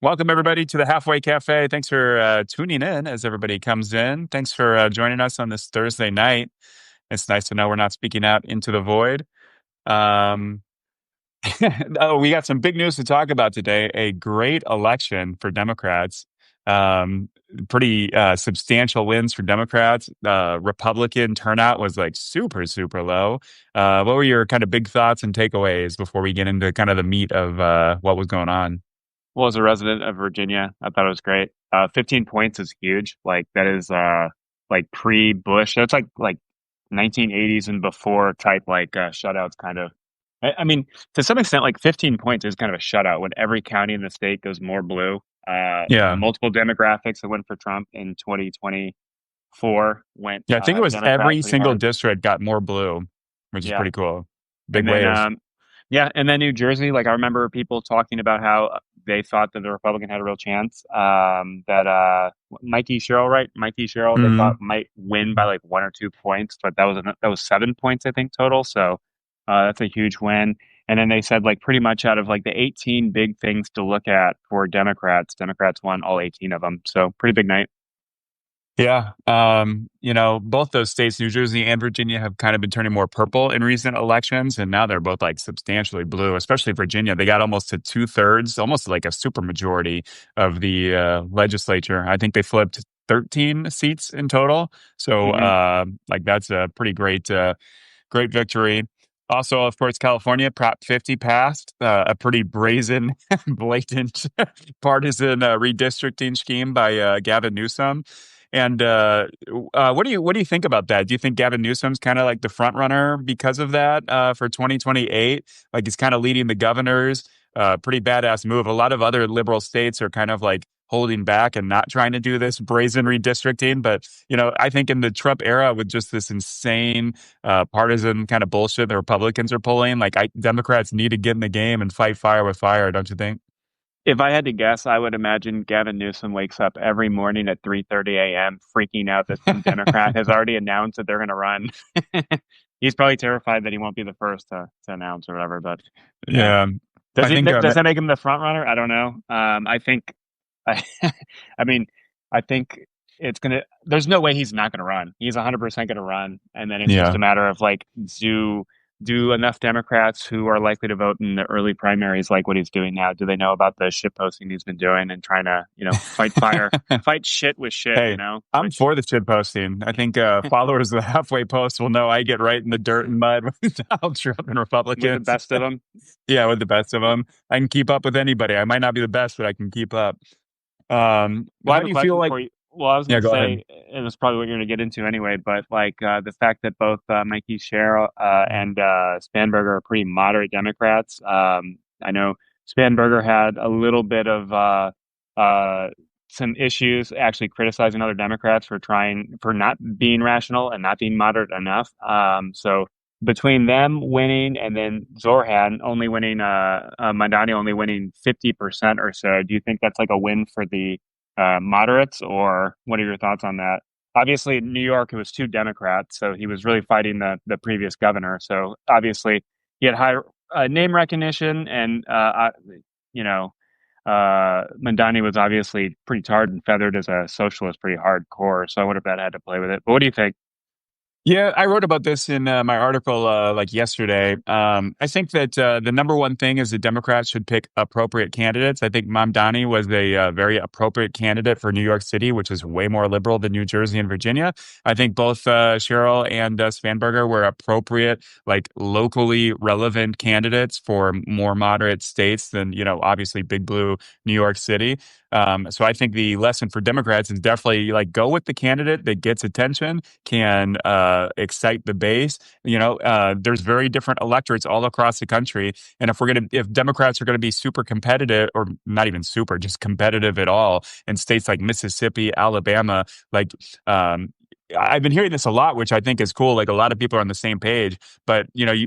Welcome, everybody, to the Halfway Cafe. Thanks for tuning in as everybody comes in. Thanks for joining us on this Thursday night. It's nice to know we're not speaking out into the void. Um, we got some big news to talk about today. A great election for Democrats. Pretty substantial wins for Democrats. Republican turnout was like super, super low. What were your kind of big thoughts and takeaways before we get into kind of the meat of what was going on? Well, as a resident of Virginia, I thought it was great. 15 points is huge. Like that is like pre-Bush. That's like 1980s and before type shutouts kind of. I mean, to some extent, like 15 points is kind of a shutout when every county in the state goes more blue. Yeah. Multiple demographics that went for Trump in 2024 went Yeah, I think it was Democrat every pretty single hard. district got more blue, which is Yeah. pretty cool. Big And then, wave. and then New Jersey, like I remember people talking about how they thought that the Republican had a real chance. That Mikey Sherrill, right? Mikey Sherrill, they thought Hmm. might win by like 1 or 2 points, but that was 7 points, I think, total. So that's a huge win. And then they said like pretty much out of like the 18 big things to look at for Democrats, Democrats won all 18 of them. So pretty big night. Yeah. Both those states, New Jersey and Virginia, have kind of been turning more purple in recent elections, and now they're both like substantially blue, especially Virginia. They got almost to two-thirds, almost like a super majority of the legislature. I think they flipped 13 seats in total. So Hmm. like that's a pretty great victory. Also, of course, California Prop 50 passed, a pretty brazen, blatant partisan redistricting scheme by Gavin Newsom. And what do you think about that? Do you think Gavin Newsom's kind of like the front runner because of that for 2028? Like he's kind of leading the governors. Pretty badass move. A lot of other liberal states are kind of like holding back and not trying to do this brazen redistricting. But I think in the Trump era, with just this insane partisan kind of bullshit the Republicans are pulling. Like, Democrats need to get in the game and fight fire with fire, don't you think? If I had to guess, I would imagine Gavin Newsom wakes up every morning at 3:30 a.m. freaking out that some Democrat has already announced that they're going to run. He's probably terrified that he won't be the first to announce or whatever. But yeah, Yeah, does I he? think. Does that make him the front runner? I don't know. I think. I, I mean, I think it's gonna. There's no way he's not gonna run. He's 100% gonna run, and then it's just Yeah. a matter of like do enough Democrats who are likely to vote in the early primaries like what he's doing now? Do they know about the shit posting he's been doing and trying to fight fire, fight shit with shit? Hey, I'm Which for the shit posting. I think followers of the halfway post will know I get right in the dirt and mud with Donald Trump and with the Republicans. best of them. Yeah, with the best of them. I can keep up with anybody. I might not be the best, but I can keep up. Well, I How have do a you feel question like? for you. Well, I was Yeah, going to go ahead. say, and it's probably what you're going to get into anyway, but like the fact that both Mikey Sherrill and Spanberger are pretty moderate Democrats. I know Spanberger had a little bit of uh, some issues actually criticizing other Democrats for not being rational and not being moderate enough. So between them winning and then Zorhan only winning, Mandani only winning 50% or so, do you think that's like a win for the moderates, or what are your thoughts on that? Obviously, in New York, it was two Democrats, so he was really fighting the previous governor. So obviously, he had high name recognition, and you know, Mandani was obviously pretty tarred and feathered as a socialist, pretty hardcore. So I wonder if that had to play with it. But what do you think? Yeah, I wrote about this in my article like yesterday. I think that the number one thing is that Democrats should pick appropriate candidates. I think Mamdani was a very appropriate candidate for New York City, which is way more liberal than New Jersey and Virginia. I think both Cheryl and Spanberger were appropriate, like locally relevant candidates for more moderate states than, obviously Big Blue New York City. So I think the lesson for Democrats is definitely like go with the candidate that gets attention, can excite the base. There's very different electorates all across the country, and if Democrats are gonna be super competitive, or not even super, just competitive at all, in states like Mississippi, Alabama, like. I've been hearing this a lot, which I think is cool. Like a lot of people are on the same page, but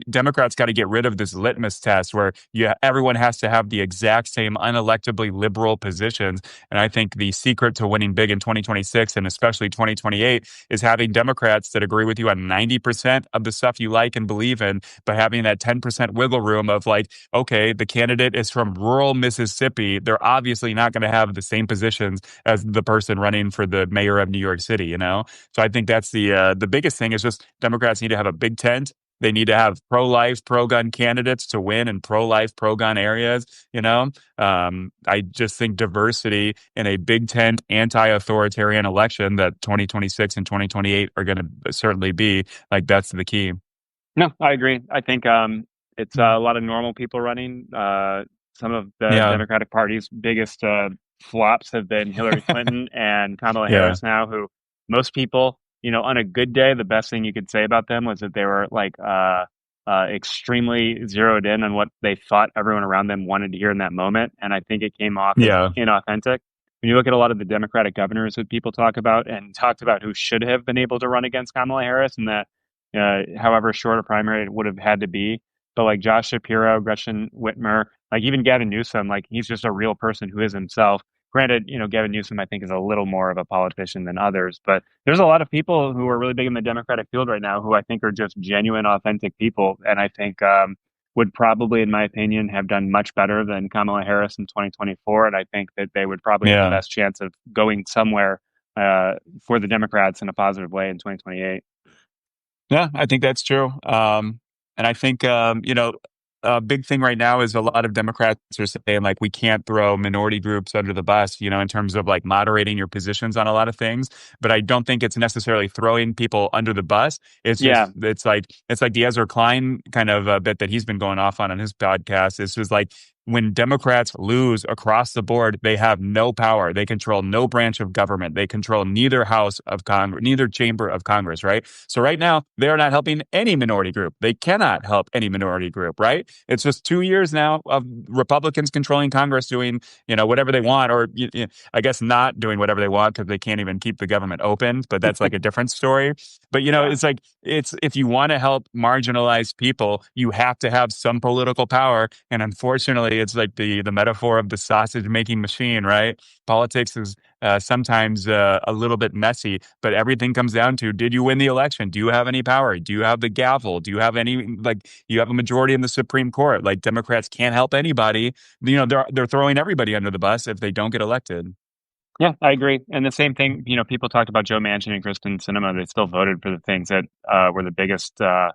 Democrats got to get rid of this litmus test where everyone has to have the exact same unelectably liberal positions. And I think the secret to winning big in 2026 and especially 2028 is having Democrats that agree with you on 90% of the stuff you like and believe in, but having that 10% wiggle room of like, okay, the candidate is from rural Mississippi. They're obviously not going to have the same positions as the person running for the mayor of New York City, you know? So I think that's the biggest thing is just Democrats need to have a big tent. They need to have pro-life, pro-gun candidates to win in pro-life, pro-gun areas. I just think diversity in a big tent, anti-authoritarian election that 2026 and 2028 are going to certainly be like that's the key. No, I agree. I think it's a lot of normal people running. Some of the Yeah, Democratic Party's biggest flops have been Hillary Clinton and Kamala yeah, Harris now, who most people, on a good day, the best thing you could say about them was that they were like extremely zeroed in on what they thought everyone around them wanted to hear in that moment. And I think it came off as yeah, inauthentic. When you look at a lot of the Democratic governors that people talk about and talked about who should have been able to run against Kamala Harris and that however short a primary it would have had to be. But like Josh Shapiro, Gretchen Whitmer, like even Gavin Newsom, like he's just a real person who is himself. Granted, Gavin Newsom, I think, is a little more of a politician than others, but there's a lot of people who are really big in the Democratic field right now who I think are just genuine, authentic people. And I think would probably, in my opinion, have done much better than Kamala Harris in 2024. And I think that they would probably have the yeah. best chance of going somewhere for the Democrats in a positive way in 2028. Yeah, I think that's true. And I think, a big thing right now is a lot of Democrats are saying like we can't throw minority groups under the bus, in terms of like moderating your positions on a lot of things. But I don't think it's necessarily throwing people under the bus. Yeah, It's like the Ezra Klein kind of bit that he's been going off on his podcast. It's just like when Democrats lose across the board, they have no power. They control no branch of government. They control neither house of Congress, neither chamber of Congress, right? So right now, they are not helping any minority group. They cannot help any minority group, right? It's just 2 years now of Republicans controlling Congress doing, whatever they want, or I guess not doing whatever they want because they can't even keep the government open. But that's like a different story. But yeah. it's like it's if you want to help marginalized people, you have to have some political power. And unfortunately, it's like the metaphor of the sausage making machine, right? Politics is sometimes a little bit messy, but everything comes down to: did you win the election? Do you have any power? Do you have the gavel? Do you have any you have a majority in the Supreme Court? Like Democrats can't help anybody. They're throwing everybody under the bus if they don't get elected. Yeah, I agree. And the same thing, people talked about Joe Manchin and Kristen Sinema. They still voted for the things that were the biggest bills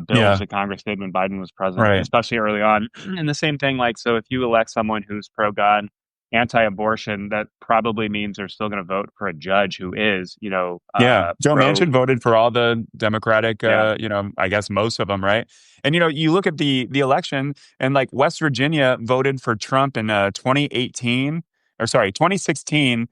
Yeah, that Congress did when Biden was president, right. especially early on. And the same thing, like, so if you elect someone who's pro-gun, anti-abortion, that probably means they're still going to vote for a judge who is, Yeah, Joe pro. Manchin voted for all the Democratic, Yeah, I guess most of them, right? And you look at the election, and like West Virginia voted for Trump in 2018, or sorry, 2016.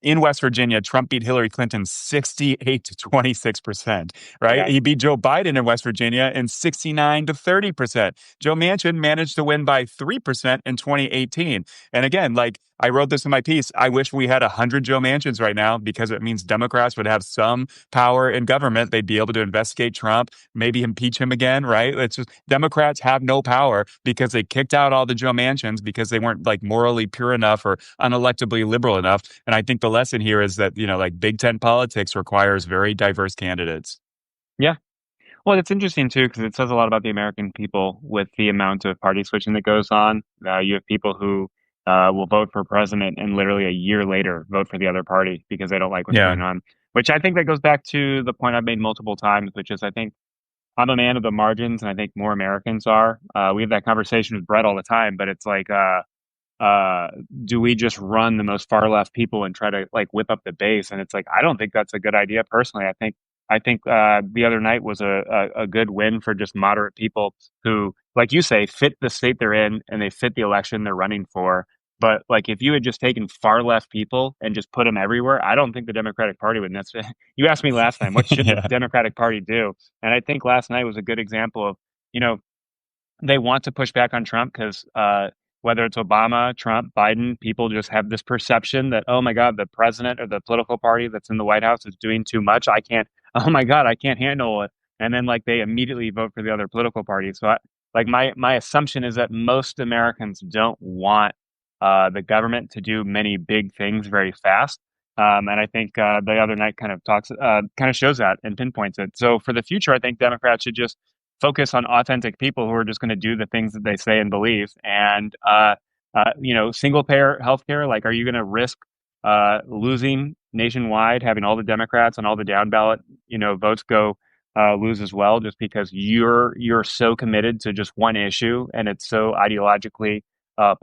In West Virginia, Trump beat Hillary Clinton 68 to 26%, right? yeah, He beat Joe Biden in West Virginia in 69 to 30%. Joe Manchin managed to win by 3% in 2018. And again, like I wrote this in my piece, I wish we had 100 Joe Manchins right now because it means Democrats would have some power in government. They'd be able to investigate Trump, maybe impeach him again, right? It's just Democrats have no power because they kicked out all the Joe Manchins because they weren't like morally pure enough or unelectably liberal enough. And I think the lesson here is that, like Big Ten politics requires very diverse candidates. yeah. Well, it's interesting too because it says a lot about the American people with the amount of party switching that goes on. You have people who will vote for president and literally a year later vote for the other party because they don't like what's Yeah. going on. Which I think that goes back to the point I've made multiple times, which is I think I'm a man of the margins, and I think more Americans are. We have that conversation with Brett all the time, but it's like, uh, do we just run the most far left people and try to like whip up the base? And it's like I don't think that's a good idea personally. I think the other night was a good win for just moderate people who, like you say, fit the state they're in and they fit the election they're running for. But like if you had just taken far left people and just put them everywhere, I don't think the Democratic Party would necessarily. You asked me last time, what should the Yeah. Democratic Party do? And I think last night was a good example of, you know, they want to push back on Trump because whether it's Obama, Trump, Biden, people just have this perception that, oh my God, the president or the political party that's in the White House is doing too much. I can't, oh my God, I can't handle it. And then like they immediately vote for the other political party. So like my assumption is that most Americans don't want the government to do many big things very fast. And I think the other night kind of shows that and pinpoints it. So for the future, I think Democrats should just focus on authentic people who are just going to do the things that they say and believe. And single payer healthcare. Like, are you going to risk losing nationwide, having all the Democrats and all the down ballot votes go lose as well, just because you're so committed to just one issue and it's so ideologically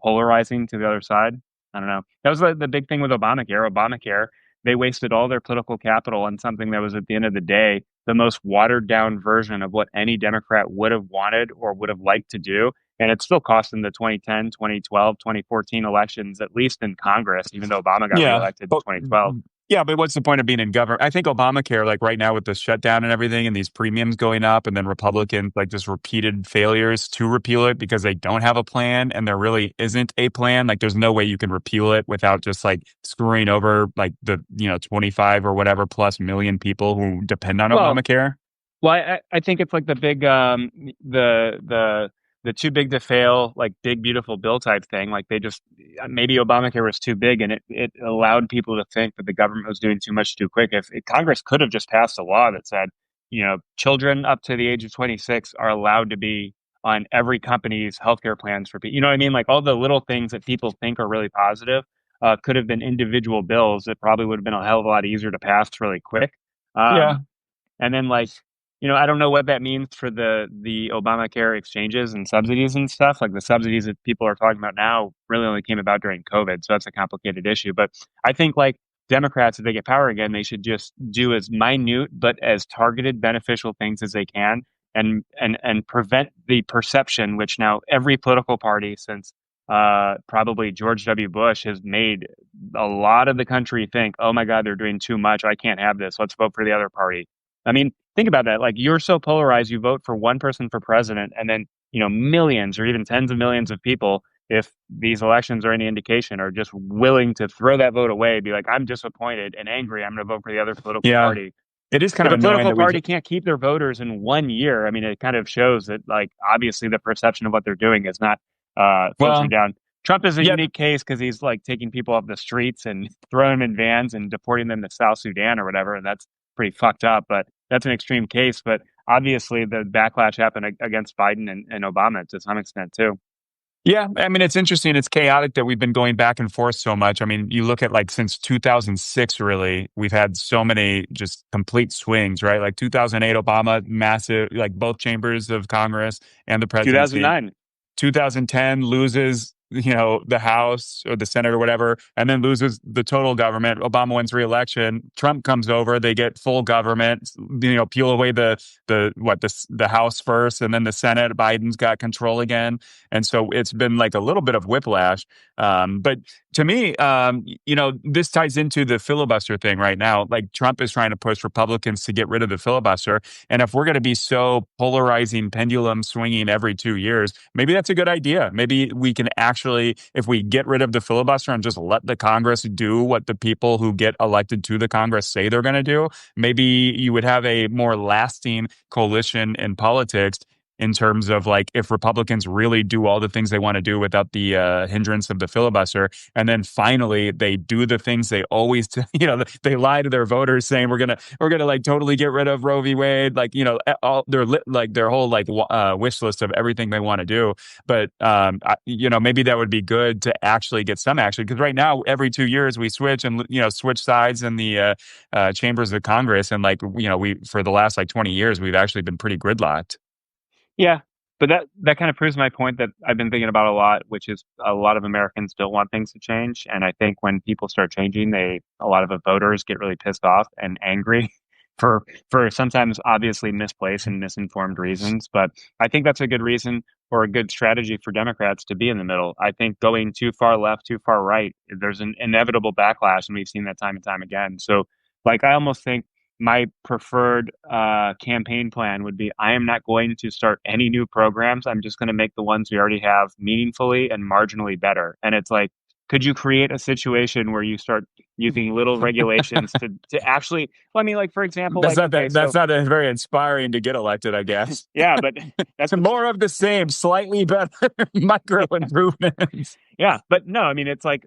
polarizing to the other side? I don't know. That was the big thing with Obamacare. Obamacare, they wasted all their political capital on something that was at the end of the day the most watered down version of what any Democrat would have wanted or would have liked to do. And it still cost them the 2010, 2012, 2014 elections, at least in Congress, even though Obama got Yeah. reelected in 2012. Yeah, but what's the point of being in government? I think Obamacare, like right now with the shutdown and everything and these premiums going up, and then Republicans like just repeated failures to repeal it because they don't have a plan and there really isn't a plan. Like there's no way you can repeal it without just like screwing over like the, 25 or whatever plus million people who depend on Well, Obamacare. Well, I think it's like the big the too big to fail, like big beautiful bill type thing. Like they just maybe Obamacare was too big and it allowed people to think that the government was doing too much too quick. If Congress could have just passed a law that said, children up to the age of 26 are allowed to be on every company's healthcare plans for people. You know what I mean? Like all the little things that people think are really positive could have been individual bills that probably would have been a hell of a lot easier to pass really quick. Yeah. Um, and then like, I don't know what that means for the Obamacare exchanges and subsidies and stuff. Like the subsidies that people are talking about now really only came about during COVID, so that's a complicated issue. But I think like Democrats, if they get power again, they should just do as minute but as targeted beneficial things as they can and prevent the perception, which now every political party since probably George W. Bush has made a lot of the country think, oh my God, they're doing too much. I can't have this. Let's vote for the other party. I mean, think about that. Like you're so polarized, you vote for one person for president, and then millions or even tens of millions of people, if these elections are any indication, are just willing to throw that vote away, be like, I'm disappointed and angry. I'm going to vote for the other political Yeah. party. It is kind If of a annoying political that we party can't keep their voters in 1 year, I mean, it kind of shows that, like, obviously the perception of what they're doing is not filtered well, down. Trump is a yeah, unique case because he's like taking people off the streets and throwing them in vans and deporting them to South Sudan or whatever, and that's pretty fucked up. But that's an extreme case. But obviously, the backlash happened against Biden and Obama to some extent too. yeah, I mean, it's interesting. It's chaotic that we've been going back and forth so much. I mean, you look at like since 2006, really, we've had so many just complete swings, right? Like 2008, Obama, massive, like both chambers of Congress and the presidency. 2009. 2010 loses, the House or the Senate or whatever, and then loses the total government. Obama wins re-election. Trump comes over. They get full government. Peel away the House first, and then the Senate. Biden's got control again, and so it's been like a little bit of whiplash. But to me, this ties into the filibuster thing right now. Like Trump is trying to push Republicans to get rid of the filibuster, and if we're going to be so polarizing, pendulum swinging every 2 years, maybe that's a good idea. Maybe we can actually, if we get rid of the filibuster and just let the Congress do what the people who get elected to the Congress say they're going to do, maybe you would have a more lasting coalition in politics in terms of like if Republicans really do all the things they want to do without the hindrance of the filibuster, and then finally they do the things they always, they lie to their voters saying we're gonna like totally get rid of Roe v. Wade, like all their whole like wish list of everything they want to do. But maybe that would be good to actually get some action because right now every 2 years we switch and switch sides in the chambers of Congress, and like we for the last like 20 years we've actually been pretty gridlocked. Yeah, but that kind of proves my point that I've been thinking about a lot, which is a lot of Americans don't want things to change, and I think when people start changing, a lot of the voters get really pissed off and angry for sometimes obviously misplaced and misinformed reasons. But I think that's a good reason or a good strategy for Democrats to be in the middle. I think going too far left, too far right, there's an inevitable backlash, and we've seen that time and time again. So, like, I almost think my preferred campaign plan would be I am not going to start any new programs. I'm just going to make the ones we already have meaningfully and marginally better. And it's like, could you create a situation where you start using little regulations to actually, well, I mean, like, for example, like, okay, That's so not very inspiring to get elected, I guess. yeah, but that's So more of the same, slightly better micro improvements. yeah, but no, I mean, it's like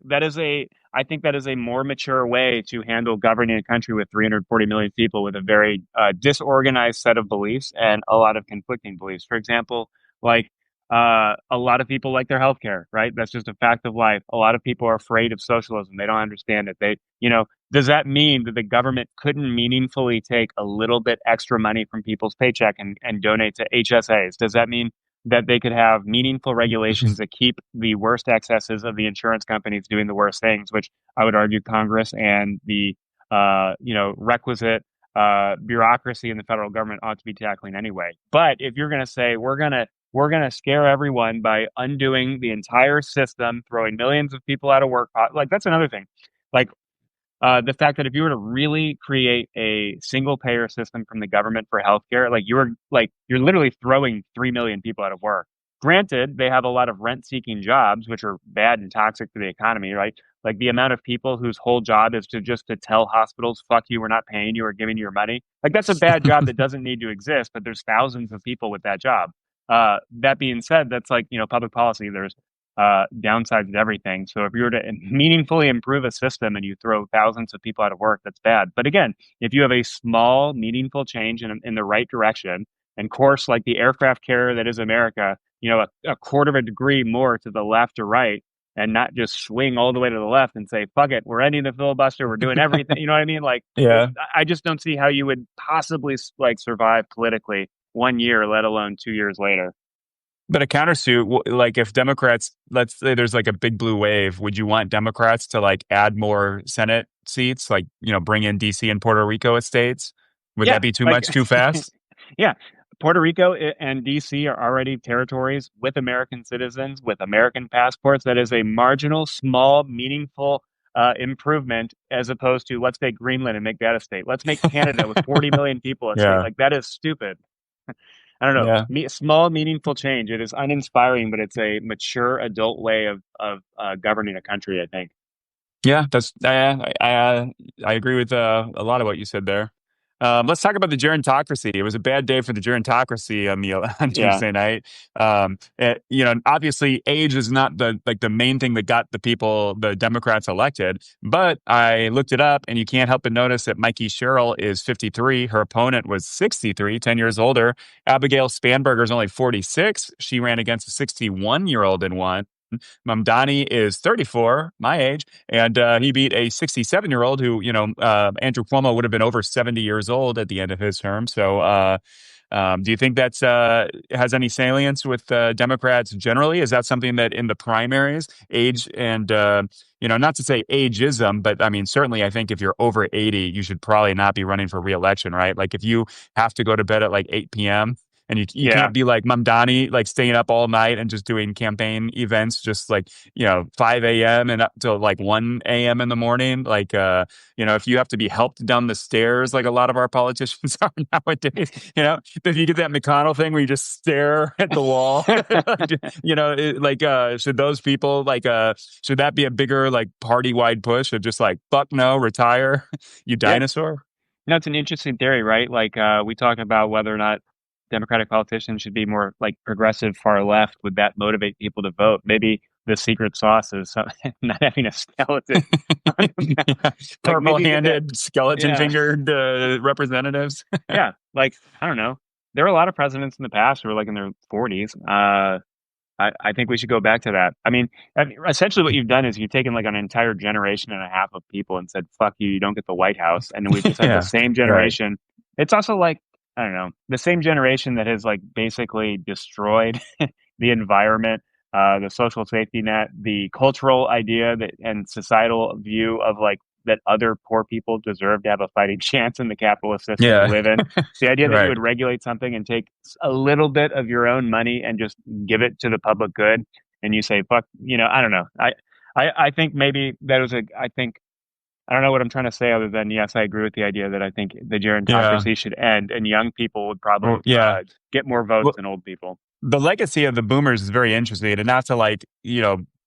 I think that is a more mature way to handle governing a country with 340 million people with a very disorganized set of beliefs and a lot of conflicting beliefs. For example, like a lot of people like their healthcare, right? That's just a fact of life. A lot of people are afraid of socialism. They don't understand it. Does that mean that the government couldn't meaningfully take a little bit extra money from people's paycheck and donate to HSAs? Does that mean that they could have meaningful regulations that keep the worst excesses of the insurance companies doing the worst things, which I would argue Congress and the requisite bureaucracy in the federal government ought to be tackling anyway. But if you're going to say we're gonna scare everyone by undoing the entire system, throwing millions of people out of work, like that's another thing. Like the fact that if you were to really create a single payer system from the government for healthcare, you're literally throwing 3 million people out of work. Granted, they have a lot of rent seeking jobs, which are bad and toxic to the economy, right? Like the amount of people whose whole job is to tell hospitals, fuck you, we're not paying you or giving you your money. Like that's a bad job that doesn't need to exist, but there's thousands of people with that job. That being said, that's like, public policy. There's downsides to everything. So if you were to meaningfully improve a system and you throw thousands of people out of work, that's bad. But again, if you have a small, meaningful change in the right direction, and course like the aircraft carrier that is America, a quarter of a degree more to the left or right, and not just swing all the way to the left and say, fuck it, we're ending the filibuster, we're doing everything. You know what I mean? Like, Yeah. I just don't see how you would possibly like survive politically 1 year, let alone 2 years later. But a countersuit, like if Democrats, let's say there's like a big blue wave, would you want Democrats to like add more Senate seats, like, bring in DC and Puerto Rico estates? Would Yeah, that be too like much too fast? yeah, Puerto Rico and DC are already territories with American citizens with American passports. That is a marginal, small, meaningful improvement as opposed to let's take Greenland and make that a state. Let's make Canada with 40 million people a state. Yeah. Like that is stupid. I don't know. Yeah. Small, meaningful change. It is uninspiring, but it's a mature adult way of governing a country, I think. Yeah, I agree with a lot of what you said there. Let's talk about the gerontocracy. It was a bad day for the gerontocracy on the on Yeah. Tuesday night. Obviously, age is not the main thing that got the Democrats elected. But I looked it up, and you can't help but notice that Mikey Sherrill is 53. Her opponent was 63, 10 years older. Abigail Spanberger is only 46. She ran against a 61-year-old and won. Mamdani is 34, my age, and he beat a 67-year-old who, Andrew Cuomo would have been over 70 years old at the end of his term. So, do you think that's has any salience with Democrats generally? Is that something that in the primaries, age and not to say ageism, but I mean certainly I think if you're over 80, you should probably not be running for reelection, right? Like if you have to go to bed at like 8 p.m. and you Yeah. can't be like Mamdani, like staying up all night and just doing campaign events, just like 5 a.m. and up till like 1 a.m. in the morning. Like if you have to be helped down the stairs, like a lot of our politicians are nowadays, if you get that McConnell thing where you just stare at the wall, should those people should that be a bigger like party wide push of just like fuck no, retire, you Yeah. dinosaur? No, it's an interesting theory, right? Like we talk about whether or not Democratic politicians should be more like progressive, far left. Would that motivate people to vote? Maybe the secret sauce is not having a skeleton on the mouth. Yeah. Like maybe get that. Purple-handed, Yeah, skeleton-fingered representatives. yeah. Like I don't know. There were a lot of presidents in the past who were like in their 40s. I think we should go back to that. I mean, essentially what you've done is you've taken like an entire generation and a half of people and said, fuck you, you don't get the White House. And then we've just had the Yeah, same right. generation. It's also like, I don't know, the same generation that has like basically destroyed the environment, the social safety net, the cultural idea that and societal view of like that other poor people deserve to have a fighting chance in the capitalist system we Yeah, live in. The idea that you right. would regulate something and take a little bit of your own money and just give it to the public good, and you say, "Fuck," I don't know. I think maybe that was a. I think I don't know what I'm trying to say other than yes, I agree with the idea that I think the Yeah. gerontocracy should end, and young people would probably Well, yeah. get more votes Well, than old people. the legacy of the boomers is very interesting, and not to like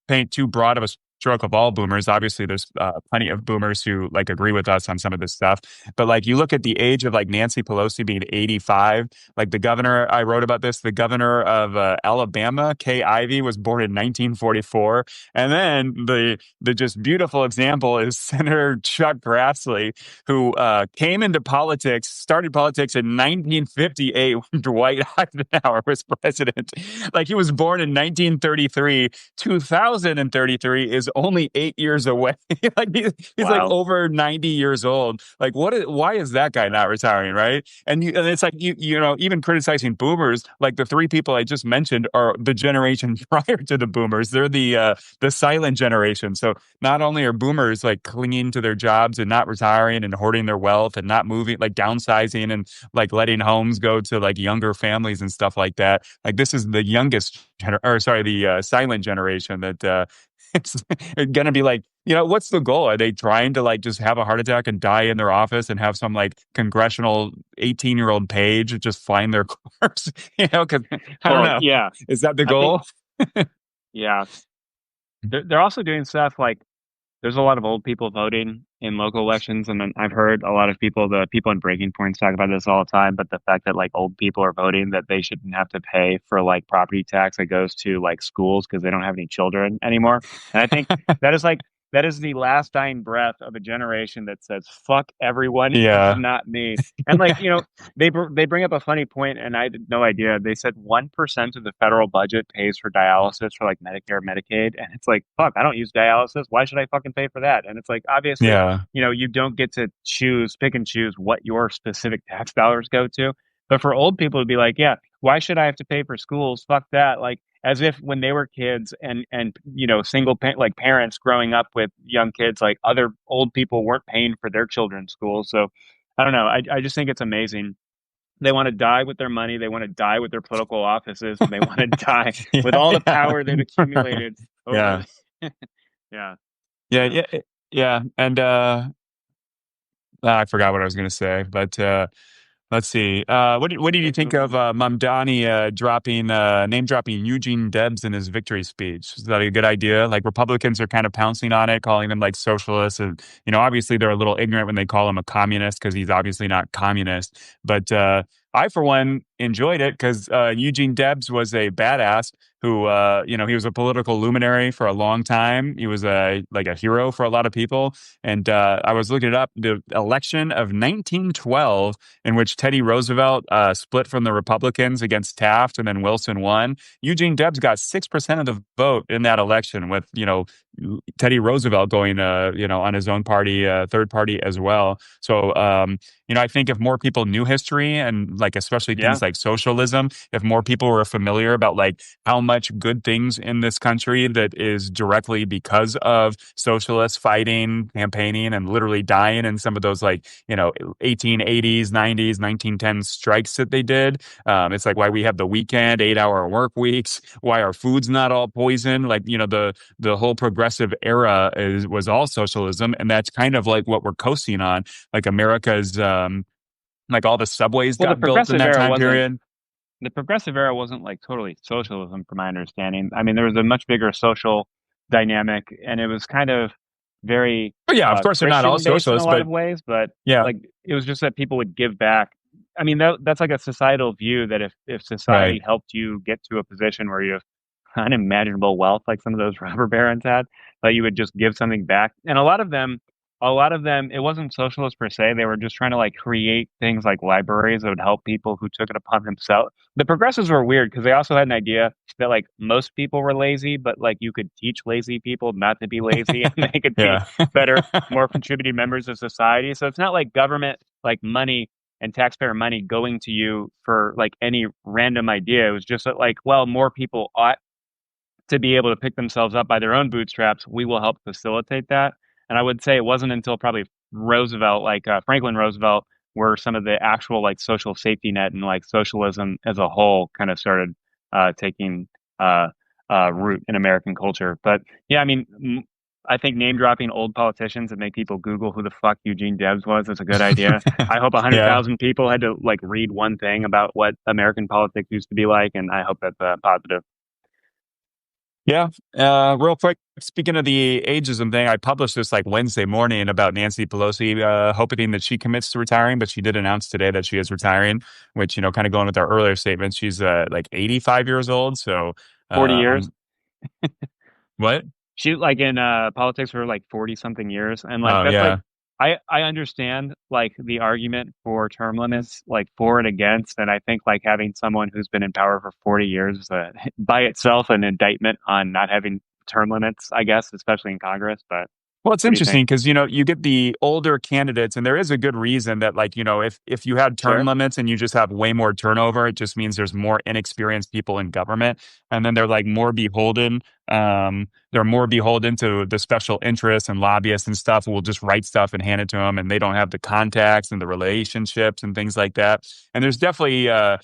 paint too broad of a stroke of all boomers. Obviously there's plenty of boomers who like agree with us on some of this stuff, but like you look at the age of like Nancy Pelosi being 85, like the governor, I wrote about this, the governor of Alabama, Kay Ivey, was born in 1944. And then the just beautiful example is Senator Chuck Grassley, who came into politics, started politics in 1958 when Dwight Eisenhower was president. Like he was born in 1933. 2033 is only 8 years away. Like he's like Wow. over 90 years old. Like why is that guy not retiring, right? And it's like even criticizing boomers, like the three people I just mentioned are the generation prior to the boomers. They're the silent generation. So not only are boomers like clinging to their jobs and not retiring and hoarding their wealth and not moving, like downsizing and like letting homes go to like younger families and stuff like that. Like this is the the silent generation that it's going to be like, what's the goal? Are they trying to like just have a heart attack and die in their office and have some like congressional 18-year-old page just find their corpse? Because I don't Well, know. yeah, Is that the I think goal? yeah, they're also doing stuff like there's a lot of old people voting in local elections, and then I've heard a lot of the people in breaking points talk about this all the time. But the fact that like old people are voting that they shouldn't have to pay for like property tax that goes to like schools because they don't have any children anymore, and I think that is like that is the last dying breath of a generation that says "fuck everyone, just Yeah. not me." And like they bring up a funny point, and I had no idea. They said 1% of the federal budget pays for dialysis for like Medicare, Medicaid, and it's like, fuck, I don't use dialysis. Why should I fucking pay for that? And it's like, obviously, Yeah. you don't get to pick and choose what your specific tax dollars go to. But for old people to be like, yeah, why should I have to pay for schools? Fuck that. Like as if when they were kids and like parents growing up with young kids, like other old people weren't paying for their children's schools. So I don't know. I just think it's amazing. They want to die with their money. They want to die with their political offices, and they want to die with Yeah. all the Yeah. power they've accumulated over Yeah. the. Yeah, Yeah. yeah. Yeah. Yeah. And I forgot what I was going to say, but let's see. What did you Let's think move of on. Mamdani name dropping Eugene Debs in his victory speech? Is that a good idea? Like Republicans are kind of pouncing on it, calling him like socialists, and obviously they're a little ignorant when they call him a communist because he's obviously not communist. But I, for one, enjoyed it because Eugene Debs was a badass who, he was a political luminary for a long time. He was a hero for a lot of people. And I was looking it up. The election of 1912, in which Teddy Roosevelt split from the Republicans against Taft, and then Wilson won. Eugene Debs got 6% of the vote in that election, with Teddy Roosevelt going on his own party, third party as well. So I think if more people knew history and like especially Yeah. things like socialism, if more people were familiar about like how much good things in this country that is directly because of socialists fighting, campaigning, and literally dying in some of those like 1880s, 90s, 1910s strikes that they did. It's like why we have the weekend, 8-hour work weeks, why our food's not all poison. Like the whole progressive era was all socialism, and that's kind of like what we're coasting on. Like America's like all the subways Well, got built in that time period. the progressive era wasn't like totally socialism, from my understanding. I mean, there was a much bigger social dynamic, and it was kind of very But yeah, of course they're not all Christian based in a socialists, lot but of ways. But yeah, like, it was just that people would give back. I mean, that's like a societal view that if right. society helped you get to a position where you have unimaginable wealth, like some of those robber barons had, that you would just give something back. And a lot of them, it wasn't socialist per se. They were just trying to like create things like libraries that would help people who took it upon themselves. The progressives were weird because they also had an idea that like most people were lazy, but like you could teach lazy people not to be lazy and they could be Yeah. better, more contributing members of society. So it's not like government, like money and taxpayer money going to you for like any random idea. It was just that, like, well, more people ought to be able to pick themselves up by their own bootstraps. We will help facilitate that. And I would say it wasn't until probably Roosevelt, like Franklin Roosevelt, where some of the actual like social safety net and like socialism as a whole kind of started taking root in American culture. But yeah, I mean, I think name dropping old politicians and make people Google who the fuck Eugene Debs was is a good idea. I hope Yeah. 100,000 people had to like read one thing about what American politics used to be like, and I hope that's positive. Yeah. Real quick, speaking of the ageism thing, I published this like Wednesday morning about Nancy Pelosi, hoping that she commits to retiring, but she did announce today that she is retiring, which, kind of going with our earlier statement, she's like 85 years old. So, 40 years. I'm what? She like in politics for like 40 something years, and like Oh, that's like yeah. I understand like the argument for term limits, like for and against, and I think like having someone who's been in power for 40 years is by itself an indictment on not having term limits, I guess, especially in Congress. But Well, it's what do you think? interesting because you get the older candidates, and there is a good reason that, like, if you had term Sure. limits and you just have way more turnover, it just means there's more inexperienced people in government, and then they're like more beholden. They're more beholden to the special interests and lobbyists and stuff who will just write stuff and hand it to them, and they don't have the contacts and the relationships and things like that. And there's definitely, I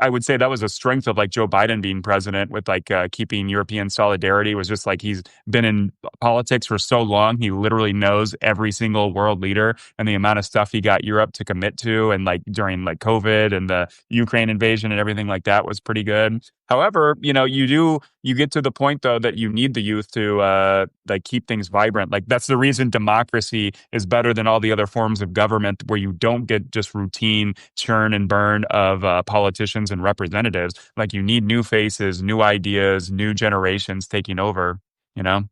would say that was a strength of like Joe Biden being president with like keeping European solidarity was just like he's been in politics for so long. He literally knows every single world leader and the amount of stuff he got Europe to commit to. And like during like COVID and the Ukraine invasion and everything like that was pretty good. However, you get to the point though that you need the youth to like keep things vibrant. Like that's the reason democracy is better than all the other forms of government where you don't get just routine churn and burn of politicians and representatives. Like you need new faces, new ideas, new generations taking over, you know?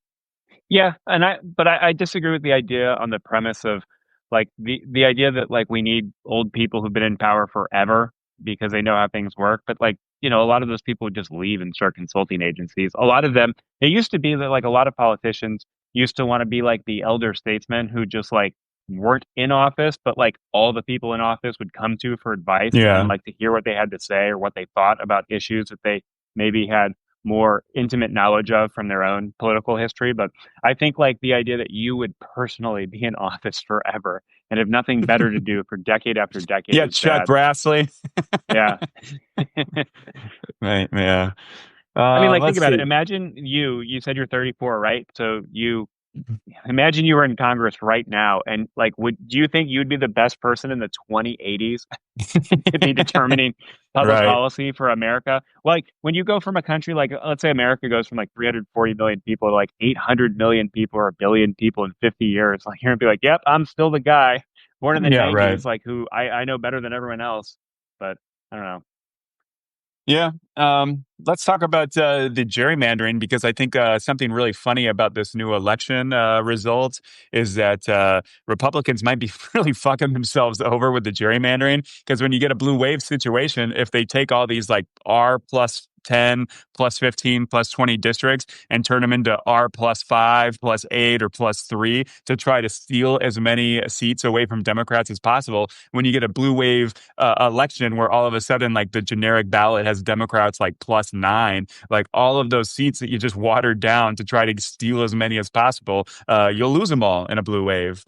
Yeah, but I disagree with the idea on the premise of like the idea that like we need old people who've been in power forever because they know how things work. But like, a lot of those people would just leave and start consulting agencies. A lot of them, it used to be that like a lot of politicians used to want to be like the elder statesmen who just like weren't in office, but like all the people in office would come to for advice and Yeah. like to hear what they had to say or what they thought about issues that they maybe had more intimate knowledge of from their own political history. But I think like the idea that you would personally be in office forever and have nothing better to do for decade after decade Yeah, is Chuck bad. Grassley. Yeah. Right, yeah. I mean, like, think Let's about it. see. Imagine you said you're 34, right? So imagine you were in Congress right now and like, do you think you'd be the best person in the 2080s to be determining public Right. policy for America? Like when you go from a country like, let's say America goes from like 340 million people to like 800 million people or a billion people in 50 years, like you're gonna be like, yep, I'm still the guy born in the Yeah, right. 90s, like who I know better than everyone else. But I don't know. Yeah. Let's talk about the gerrymandering because I think something really funny about this new election result is that Republicans might be really fucking themselves over with the gerrymandering because when you get a blue wave situation, if they take all these like R plus 10 plus 15 plus 20 districts and turn them into R plus 5 plus 8 or plus 3 to try to steal as many seats away from Democrats as possible, when you get a blue wave election where all of a sudden like the generic ballot has Democrats like +9, like all of those seats that you just watered down to try to steal as many as possible, you'll lose them all in a blue wave.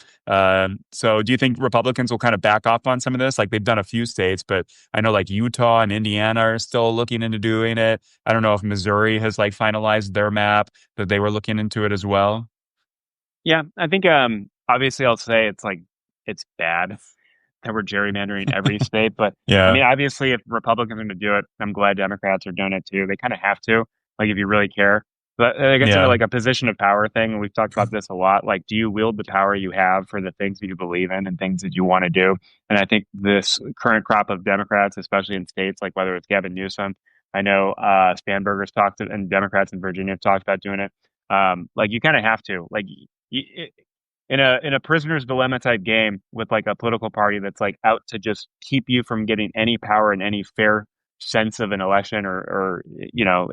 So do you think Republicans will kind of back off on some of this? Like they've done a few states, but I know like Utah and Indiana are still looking into doing it. I don't know if Missouri has like finalized their map, that they were looking into it as well. Yeah, I think obviously I'll say it's like it's bad that we're gerrymandering every state, but I Yeah. mean obviously if Republicans are going to do it, I'm glad Democrats are doing it too. They kind of have to, like if you really care. But I guess Yeah. like a position of power thing, and we've talked about this a lot. Like, do you wield the power you have for the things that you believe in and things that you want to do? And I think this current crop of Democrats, especially in states like whether it's Gavin Newsom, I know Spanberger's talked to, and Democrats in Virginia have talked about doing it. Like you kind of have to. Like in a prisoner's dilemma type game with like a political party that's like out to just keep you from getting any power in any fair sense of an election or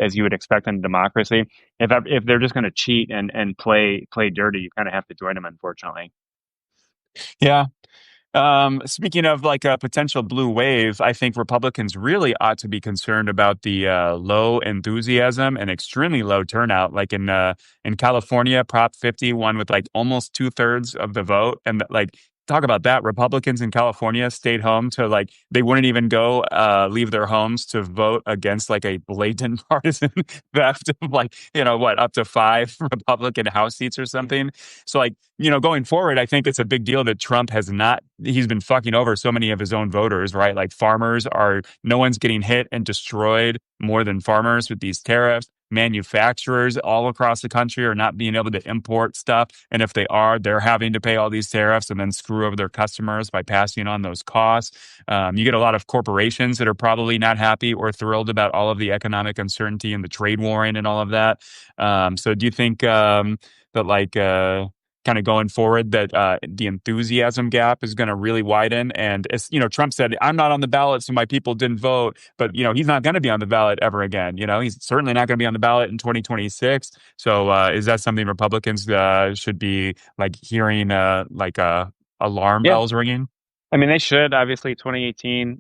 as you would expect in democracy. If they're just going to cheat and play dirty, you kind of have to join them, unfortunately. Yeah. Speaking of like a potential blue wave, I think Republicans really ought to be concerned about the low enthusiasm and extremely low turnout. Like in California, Prop 50 won with like almost 2/3 of the vote, and like talk about that. Republicans in California stayed home to like they wouldn't even go leave their homes to vote against like a blatant partisan theft of like, what, up to five Republican House seats or something. So like, going forward, I think it's a big deal that Trump has not he's been fucking over so many of his own voters, right? Like farmers are no one's getting hit and destroyed more than farmers with these tariffs. Manufacturers all across the country are not being able to import stuff. And if they are, they're having to pay all these tariffs and then screw over their customers by passing on those costs. You get a lot of corporations that are probably not happy or thrilled about all of the economic uncertainty and the trade warring and all of that. So do you think that like, kind of going forward that the enthusiasm gap is going to really widen? And it's, Trump said, I'm not on the ballot, so my people didn't vote. But, he's not going to be on the ballot ever again. He's certainly not going to be on the ballot in 2026. So is that something Republicans should be like hearing like alarm Yeah. bells ringing? I mean, they should. Obviously, 2018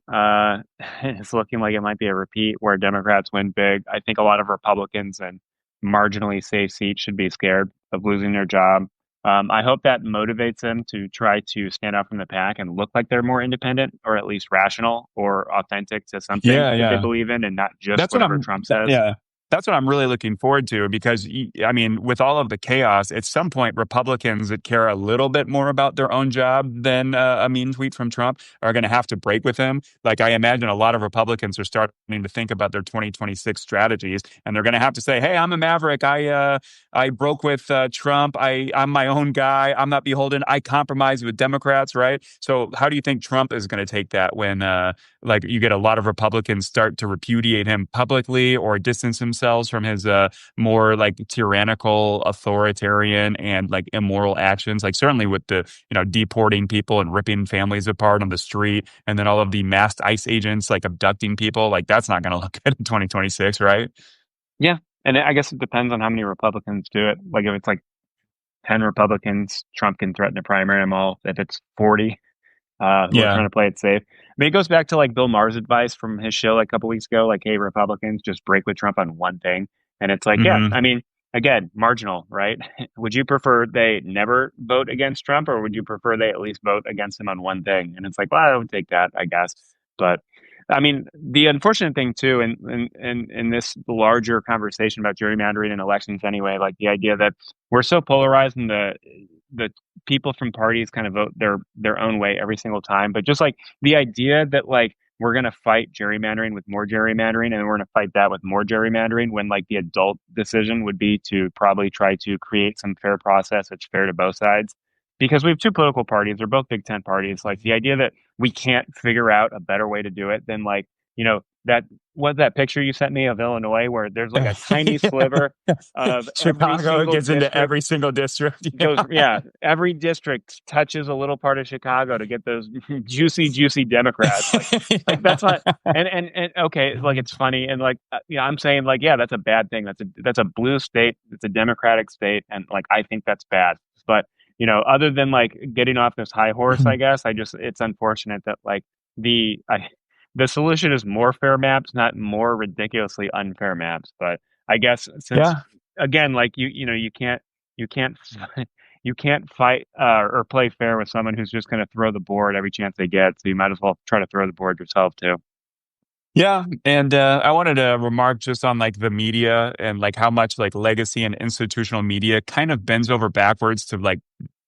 it's looking like it might be a repeat where Democrats win big. I think a lot of Republicans and marginally safe seats should be scared of losing their job. I hope that motivates them to try to stand out from the pack and look like they're more independent or at least rational or authentic to something Yeah, that they yeah. believe in and not just That's what whatever Trump says. yeah. That's what I'm really looking forward to because, I mean, with all of the chaos, at some point, Republicans that care a little bit more about their own job than a mean tweet from Trump are going to have to break with him. Like, I imagine a lot of Republicans are starting to think about their 2026 strategies, and they're going to have to say, "Hey, I'm a maverick. I broke with Trump. I'm my own guy. I'm not beholden. I compromise with Democrats." Right. So, how do you think Trump is going to take that when like you get a lot of Republicans start to repudiate him publicly or distance themselves from his more like tyrannical, authoritarian, and like immoral actions? Like certainly with the deporting people and ripping families apart on the street, and then all of the masked ICE agents like abducting people. Like that's not going to look good in 2026, right? Yeah. And I guess it depends on how many Republicans do it. Like if it's like 10 Republicans, Trump can threaten to primary them all. If it's 40, who are Yeah. trying to play it safe. I mean, it goes back to like Bill Maher's advice from his show like a couple weeks ago, like, hey, Republicans, just break with Trump on one thing. And it's like, yeah, Hmm. I mean, again, marginal, right? Would you prefer they never vote against Trump or would you prefer they at least vote against him on one thing? And it's like, well, I would take that, I guess. But I mean, the unfortunate thing too, in this larger conversation about gerrymandering and elections anyway, like the idea that we're so polarized and the people from parties kind of vote their own way every single time. But just like the idea that like we're gonna fight gerrymandering with more gerrymandering, and we're gonna fight that with more gerrymandering, when like the adult decision would be to probably try to create some fair process that's fair to both sides. Because we have two political parties, they're both Big Ten parties. Like the idea that we can't figure out a better way to do it than like, that what that picture you sent me of Illinois where there's like a tiny sliver of every Chicago single gets into district every single district. goes, yeah, every district touches a little part of Chicago to get those juicy Democrats. Like that's not, and okay, like it's funny, and like I'm saying like yeah, that's a bad thing. That's a blue state. It's a Democratic state, and like I think that's bad. But other than like getting off this high horse, I guess it's unfortunate that like the solution is more fair maps, not more ridiculously unfair maps. But I guess since Yeah. again, like you can't you can't fight or play fair with someone who's just going to throw the board every chance they get. So you might as well try to throw the board yourself too. Yeah, and I wanted to remark just on like the media and like how much like legacy and institutional media kind of bends over backwards to like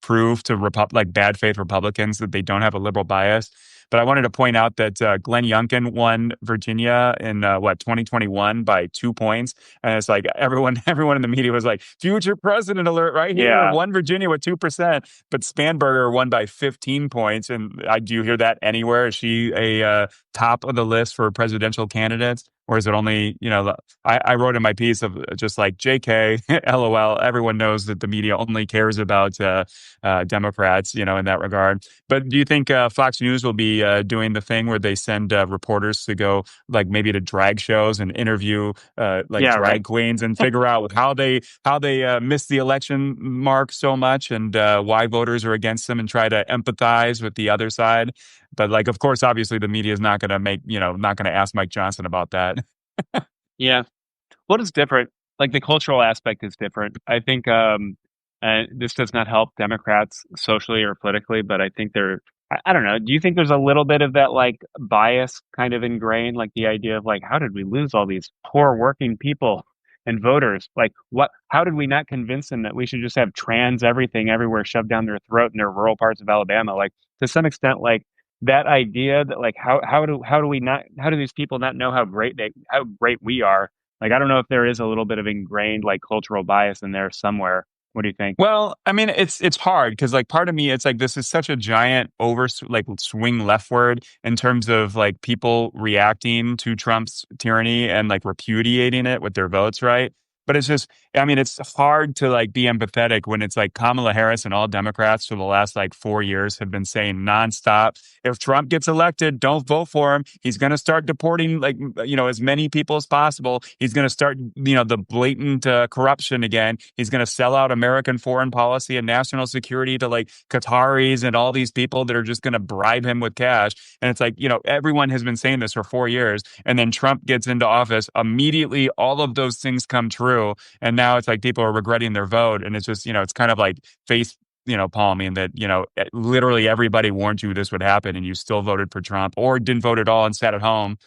prove to like bad faith Republicans that they don't have a liberal bias. But I wanted to point out that Glenn Youngkin won Virginia in 2021 by 2 points, and it's like everyone in the media was like, "Future president alert right here! Yeah, Won Virginia with 2%." But Spanberger won by 15 points, and do you hear that anywhere? Is she a top of the list for presidential candidates? Or is it only, I wrote in my piece of just like JK, LOL, everyone knows that the media only cares about Democrats, in that regard. But do you think Fox News will be doing the thing where they send reporters to go like maybe to drag shows and interview like yeah, right. drag queens and figure out how they missed the election mark so much and why voters are against them and try to empathize with the other side? But like, of course, obviously the media is not going to not going to ask Mike Johnson about that. Yeah. What is different? Like the cultural aspect is different. I think And this does not help Democrats socially or politically, but I think I don't know. Do you think there's a little bit of that like bias kind of ingrained, like the idea of like, how did we lose all these poor working people and voters? Like, how did we not convince them that we should just have trans everything everywhere shoved down their throat in their rural parts of Alabama? Like, to some extent, like that idea that like, how do these people not know how great we are? Like, I don't know if there is a little bit of ingrained like cultural bias in there somewhere. What do you think? Well, I mean, it's hard because like part of me, it's like this is such a giant like swing leftward in terms of like people reacting to Trump's tyranny and like repudiating it with their votes, right? But it's just, I mean, it's hard to like be empathetic when it's like Kamala Harris and all Democrats for the last like 4 years have been saying nonstop, if Trump gets elected, don't vote for him. He's going to start deporting like, as many people as possible. He's going to start, the blatant corruption again. He's going to sell out American foreign policy and national security to like Qataris and all these people that are just going to bribe him with cash. And it's like, everyone has been saying this for 4 years. And then Trump gets into office. Immediately, all of those things come true. And now it's like people are regretting their vote. And it's just, it's kind of like face palming that, literally everybody warned you this would happen and you still voted for Trump or didn't vote at all and sat at home,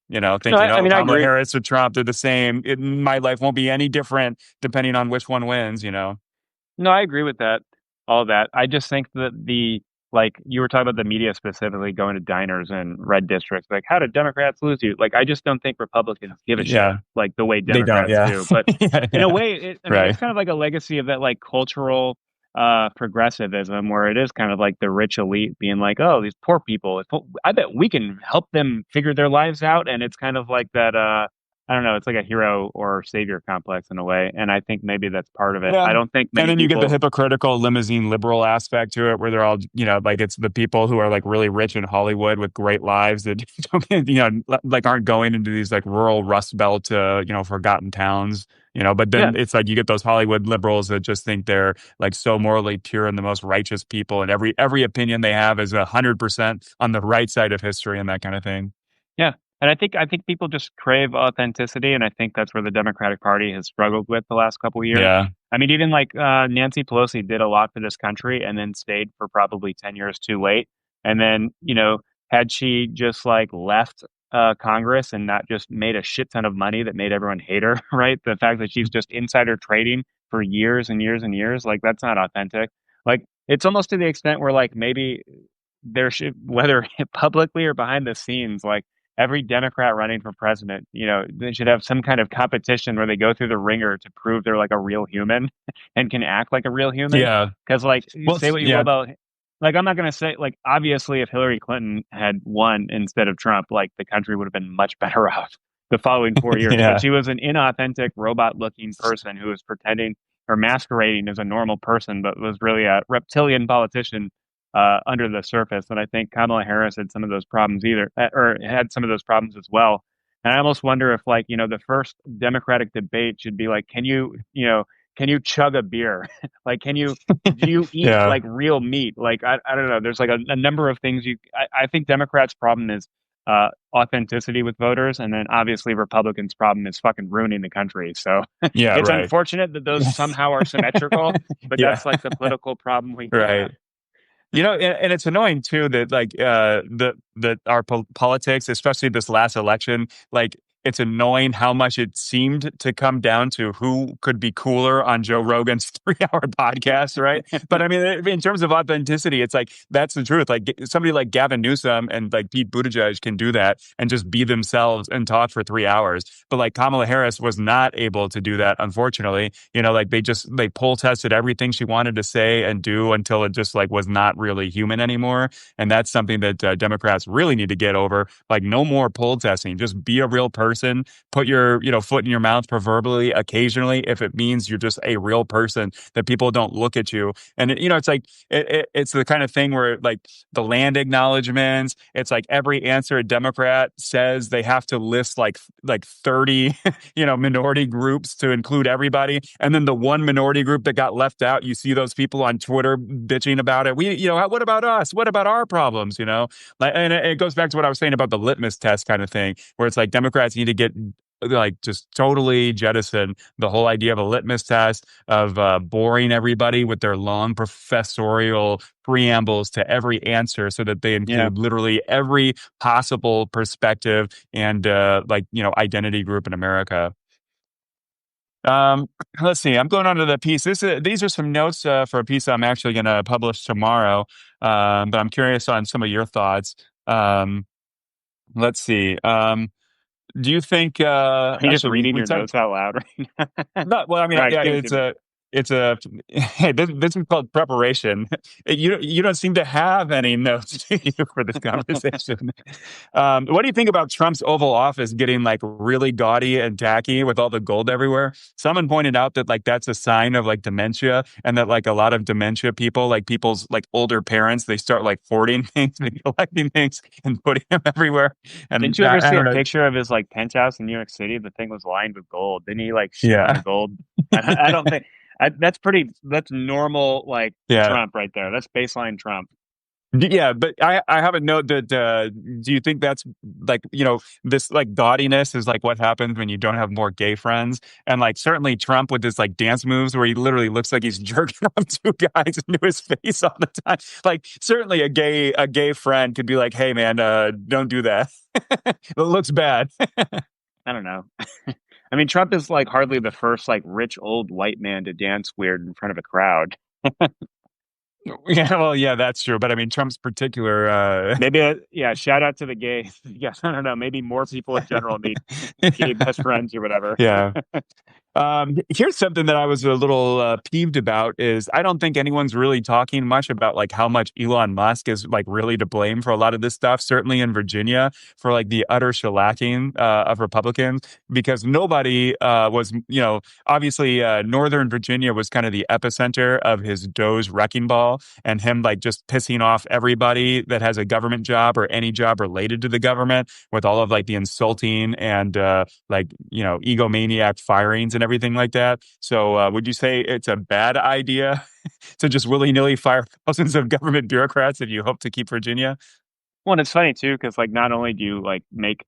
No, thinking, I oh, mean, I Kamala agree. Harris or Trump, they're the same. My life won't be any different depending on which one wins. No, I agree with that. All that. I just think that like you were talking about the media specifically going to diners and red districts. Like, how did Democrats lose you? Like, I just don't think Republicans give a shit Yeah, like the way they don't. Democrats Yeah. do. But Yeah, in a yeah. way, I mean, Right. it's kind of like a legacy of that like cultural progressivism where it is kind of like the rich elite being like, oh, these poor people, I bet we can help them figure their lives out. And it's kind of like that I don't know, it's like a hero or savior complex in a way. And I think maybe that's part of it. Yeah. I don't think And many then you get the people, hypocritical limousine liberal aspect to it, where they're all, like it's the people who are like really rich in Hollywood with great lives that, like aren't going into these like rural Rust Belt, forgotten towns. But yeah, then it's like you get those Hollywood liberals that just think they're like so morally pure and the most righteous people, and every opinion they have is 100% on the right side of history and that kind of thing. yeah. And I think people just crave authenticity, and I think that's where the Democratic Party has struggled with the last couple of years. Yeah. I mean, even like Nancy Pelosi did a lot for this country and then stayed for probably 10 years too late. And then, had she just like left Congress and not just made a shit ton of money that made everyone hate her, right? The fact that she's just insider trading for years and years and years, like that's not authentic. Like it's almost to the extent where like maybe there should, whether publicly or behind the scenes, like every Democrat running for president, they should have some kind of competition where they go through the ringer to prove they're like a real human and can act like a real human. Yeah. Because, like, you Well, say what you will yeah. about, like, I'm not going to say, like, obviously, if Hillary Clinton had won instead of Trump, like, the country would have been much better off the following 4 years. But Yeah. she was an inauthentic, robot looking person who was pretending or masquerading as a normal person, but was really a reptilian politician under the surface. And I think Kamala Harris had some of those problems or had some of those problems as well. And I almost wonder if, like, the first Democratic debate should be like, can you chug a beer? Like, do you eat Yeah. like real meat? Like, I don't know. There's like a number of things I think Democrats' problem is authenticity with voters. And then obviously Republicans' problem is fucking ruining the country. So Yeah. it's Right. unfortunate that those somehow are symmetrical, but Yeah. that's like the political problem we have. Right. And it's annoying too that like the our politics, especially this last election, like it's annoying how much it seemed to come down to who could be cooler on Joe Rogan's 3-hour podcast, right? But I mean, in terms of authenticity, it's like that's the truth. Like somebody like Gavin Newsom and like Pete Buttigieg can do that and just be themselves and talk for 3 hours. But like Kamala Harris was not able to do that, unfortunately. Like they poll tested everything she wanted to say and do until it just like was not really human anymore. And that's something that Democrats really need to get over. Like no more poll testing. Just be a real person. Put your foot in your mouth proverbially occasionally if it means you're just a real person, that people don't look at you. And it's like it's the kind of thing where like the land acknowledgments. It's like every answer a Democrat says they have to list like 30 minority groups to include everybody, and then the one minority group that got left out, you see those people on Twitter bitching about it. What about us? What about our problems? Like, and it goes back to what I was saying about the litmus test kind of thing, where it's like Democrats need to get like just totally jettison the whole idea of a litmus test, of boring everybody with their long professorial preambles to every answer so that they Yeah. include literally every possible perspective and like, identity group in America. Um, let's see. I'm going on to the piece. These are some notes for a piece I'm actually going to publish tomorrow. But I'm curious on some of your thoughts. Um, let's see. Do you think? Are you just Actually, we reading we your talked. notes out loud right now? No, well, I mean, All right, yeah, give it to me. it's a. Hey, this is called preparation. You don't seem to have any notes do you, for this conversation. What do you think about Trump's Oval Office getting like really gaudy and tacky with all the gold everywhere? Someone pointed out that like that's a sign of like dementia, and that like a lot of dementia people, like people's like older parents, they start like hoarding things and collecting things and putting them everywhere. Didn't And you ever I see a don't know. picture of his like penthouse in New York City? The thing was lined with gold. Didn't he like shit on the Yeah, gold? I don't think that's normal like yeah. Trump right there. That's baseline Trump. Yeah, but I have a note that do you think that's like, this like gaudiness is like what happens when you don't have more gay friends? And like certainly Trump with his like dance moves where he literally looks like he's jerking off two guys into his face all the time. Like certainly a gay friend could be like, "Hey man, don't do that. It looks bad." I don't know. I mean, Trump is like hardly the first like rich old white man to dance weird in front of a crowd. Yeah, well, yeah, that's true. But I mean, Trump's particular Maybe, yeah, shout out to the gays. Yes, I don't know. Maybe more people in general need gay best friends or whatever. yeah. Here's something that I was a little peeved about is I don't think anyone's really talking much about like how much Elon Musk is like really to blame for a lot of this stuff, certainly in Virginia for like the utter shellacking of Republicans, because nobody was, obviously Northern Virginia was kind of the epicenter of his Doe's wrecking ball and him like just pissing off everybody that has a government job or any job related to the government with all of like the insulting and like, egomaniac firings and everything like that. So, would you say it's a bad idea to just willy nilly fire thousands of government bureaucrats if you hope to keep Virginia? Well, and it's funny too, because like not only do you like make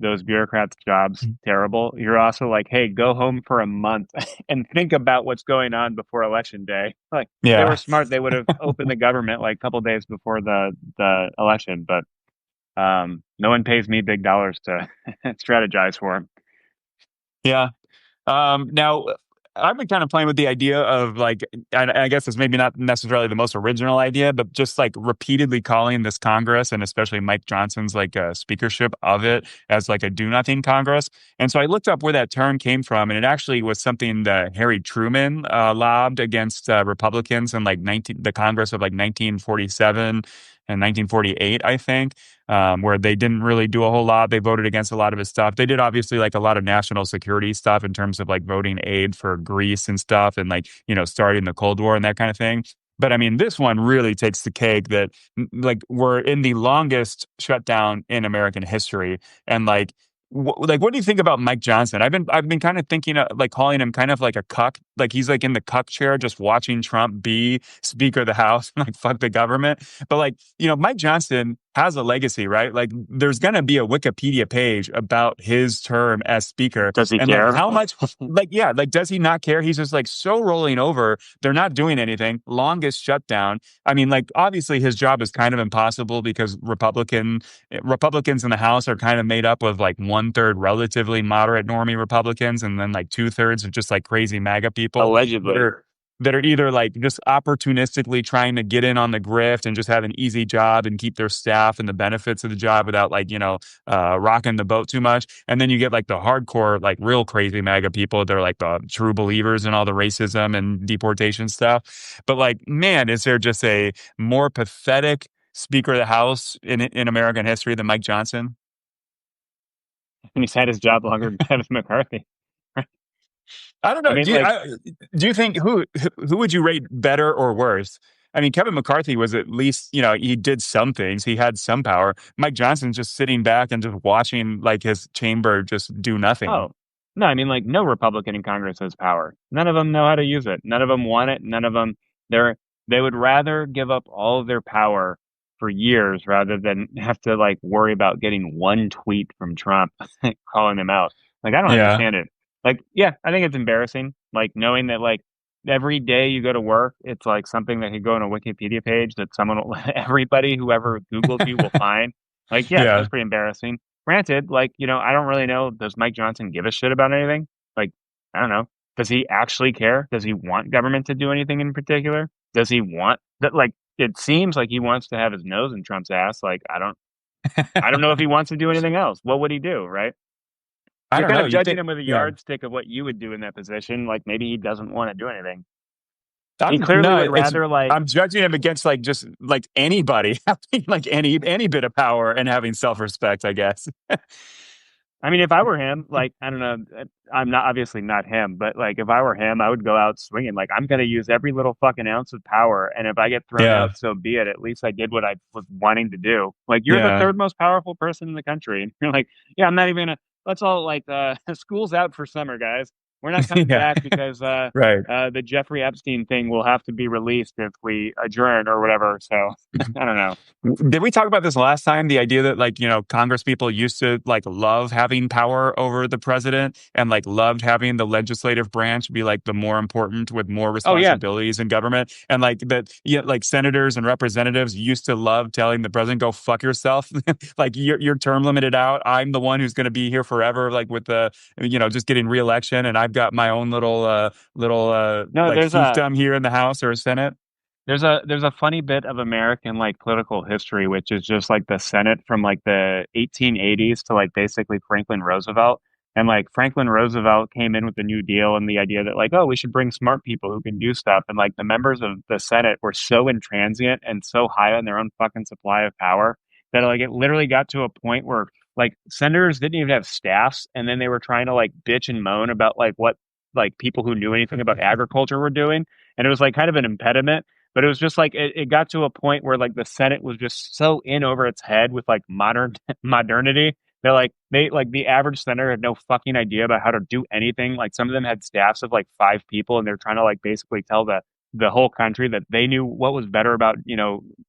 those bureaucrats' jobs terrible, you're also like, hey, go home for a month and think about what's going on before election day. Like if they were Yeah. smart, they would have opened the government like a couple days before the election. But no one pays me big dollars to strategize for them. Yeah. Now, I've been kind of playing with the idea of like, I guess it's maybe not necessarily the most original idea, but just like repeatedly calling this Congress and especially Mike Johnson's like speakership of it as like a do nothing Congress. And so I looked up where that term came from, and it actually was something that Harry Truman lobbed against Republicans in like the Congress of like 1947 and 1948, I think, where they didn't really do a whole lot. They voted against a lot of his stuff. They did obviously like a lot of national security stuff in terms of like voting aid for Greece and stuff and like, starting the Cold War and that kind of thing. But I mean, this one really takes the cake that like we're in the longest shutdown in American history. And like, like, what do you think about Mike Johnson? I've been kind of thinking of, like calling him kind of like a cuck. Like he's like in the cuck chair, just watching Trump be Speaker of the House, like fuck the government. But like, Mike Johnson has a legacy, right? Like there's going to be a Wikipedia page about his term as speaker. Does he And like care? how much, like, yeah, like does he not care? He's just like so rolling over. They're not doing anything. Longest shutdown. I mean, like obviously his job is kind of impossible because Republicans in the House are kind of made up of like one third relatively moderate normie Republicans and then like two thirds of just like crazy MAGA people that Allegedly. are that are either like just opportunistically trying to get in on the grift and just have an easy job and keep their staff and the benefits of the job without like, rocking the boat too much. And then you get like the hardcore, like real crazy MAGA people. They're like the true believers in all the racism and deportation stuff. But like, man, is there just a more pathetic Speaker of the House in American history than Mike Johnson? And he's had his job longer than Kevin McCarthy. I don't I know. mean, like, Do you think who would you rate better or worse? I mean, Kevin McCarthy was at least, he did some things. He had some power. Mike Johnson's just sitting back and just watching like his chamber just do nothing. oh, no, I mean, like, no Republican in Congress has power. None of them know how to use it. None of them want it. None of them, they're, they would rather give up all of their power for years rather than have to, like, worry about getting one tweet from Trump calling him out. Like, I don't Yeah. understand it. Like, yeah, I think it's embarrassing. Like, knowing that, like, every day you go to work, it's like something that could go on a Wikipedia page that someone will, everybody, whoever Googles you will find. Like, yeah, Yeah. that's pretty embarrassing. Granted, like, I don't really know. Does Mike Johnson give a shit about anything? Like, I don't know. Does he actually care? Does he want government to do anything in particular? Does he want that? Like, it seems like he wants to have his nose in Trump's ass. Like, I don't know if he wants to do anything else. What would he do, right? I You're don't kind know. of You judging think, him with a yeah. yardstick of what you would do in that position. Like, maybe he doesn't want to do anything. He I'm clearly would no, it's rather, like, I'm judging him against like just like anybody having like any bit of power and having self-respect, I guess. I mean, if I were him, like, I don't know, I'm not obviously not him, but like, if I were him, I would go out swinging. Like, I'm going to use every little fucking ounce of power. And if I get thrown Yeah. out, so be it. At least I did what I was wanting to do. Like, you're the Yeah. third most powerful person in the country. And you're like, yeah, I'm not even going to, let's all like, school's out for summer, guys. We're not coming Yeah. back because, Right. the Jeffrey Epstein thing will have to be released if we adjourn or whatever. So I don't know. Did we talk about this last time? The idea that like, Congress people used to like love having power over the president and like loved having the legislative branch be like the more important with more Oh, yeah. responsibilities in government. And like that, yeah, like senators and representatives used to love telling the president, go fuck yourself. Like your term limited out. I'm the one who's going to be here forever. Like with the, just getting reelection. And I've got my own little No, like there's a, fiefdom here in the House or Senate. there's a funny bit of American like political history, which is just like the Senate from like the 1880s to like basically Franklin Roosevelt. And like Franklin Roosevelt came in with the New Deal and the idea that like, oh, we should bring smart people who can do stuff. And like the members of the Senate were so intransient and so high on their own fucking supply of power that like it literally got to a point where like senators didn't even have staffs, and then they were trying to like bitch and moan about like what like people who knew anything about agriculture were doing. And it was like kind of an impediment, but it was just like it got to a point where like the Senate was just so in over its head with like modern modernity. They're like they like the average senator had no fucking idea about how to do anything. Like some of them had staffs of like five people, and they're trying to like basically tell the whole country that they knew what was better about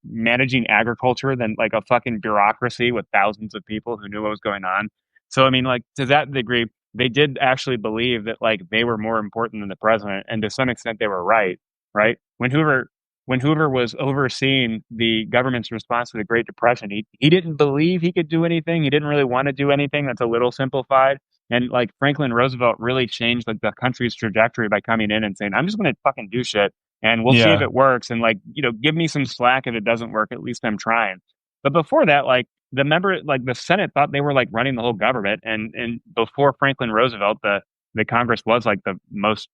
managing agriculture than like a fucking bureaucracy with thousands of people who knew what was going on. So I mean, like to that degree, they did actually believe that like they were more important than the president, and to some extent they were right. Right when Hoover was overseeing the government's response to the Great Depression, he didn't believe he could do anything. He didn't really want to do anything. That's a little simplified. And like Franklin Roosevelt really changed like the country's trajectory by coming in and saying, "I'm just going to fucking do shit, and we'll see if Yeah. it works. And like give me some slack if it doesn't work. At least I'm trying." But before that, like the Senate thought they were like running the whole government, and before Franklin Roosevelt, the Congress was like the most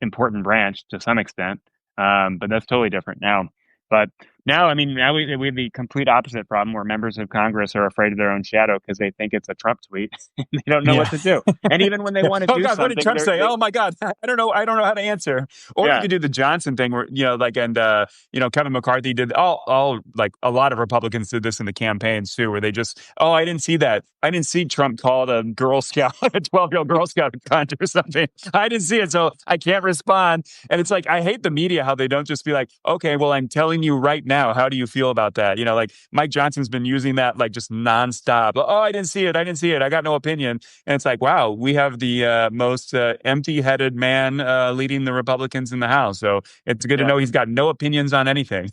important branch to some extent. But that's totally different now. But now, I mean, now we have the complete opposite problem where members of Congress are afraid of their own shadow because they think it's a Trump tweet. They don't know what Yeah. to do. And even when they Yeah. want to Oh do God, what did something, Trump say? Oh my God, I don't know. I don't know how to answer. Or you yeah, could do the Johnson thing, where like, and Kevin McCarthy did all like a lot of Republicans did this in the campaigns too, where they just, oh, I didn't see that. I didn't see Trump called a Girl Scout a 12-year-old Girl Scout a cunt or something. I didn't see it, so I can't respond. And it's like I hate the media how they don't just be like, okay, well, I'm telling you right now. How do you feel about that? Like Mike Johnson's been using that like just nonstop. Oh, I didn't see it. I didn't see it. I got no opinion. And it's like, wow, we have the most empty-headed man leading the Republicans in the House. So it's good to yeah. know he's got no opinions on anything.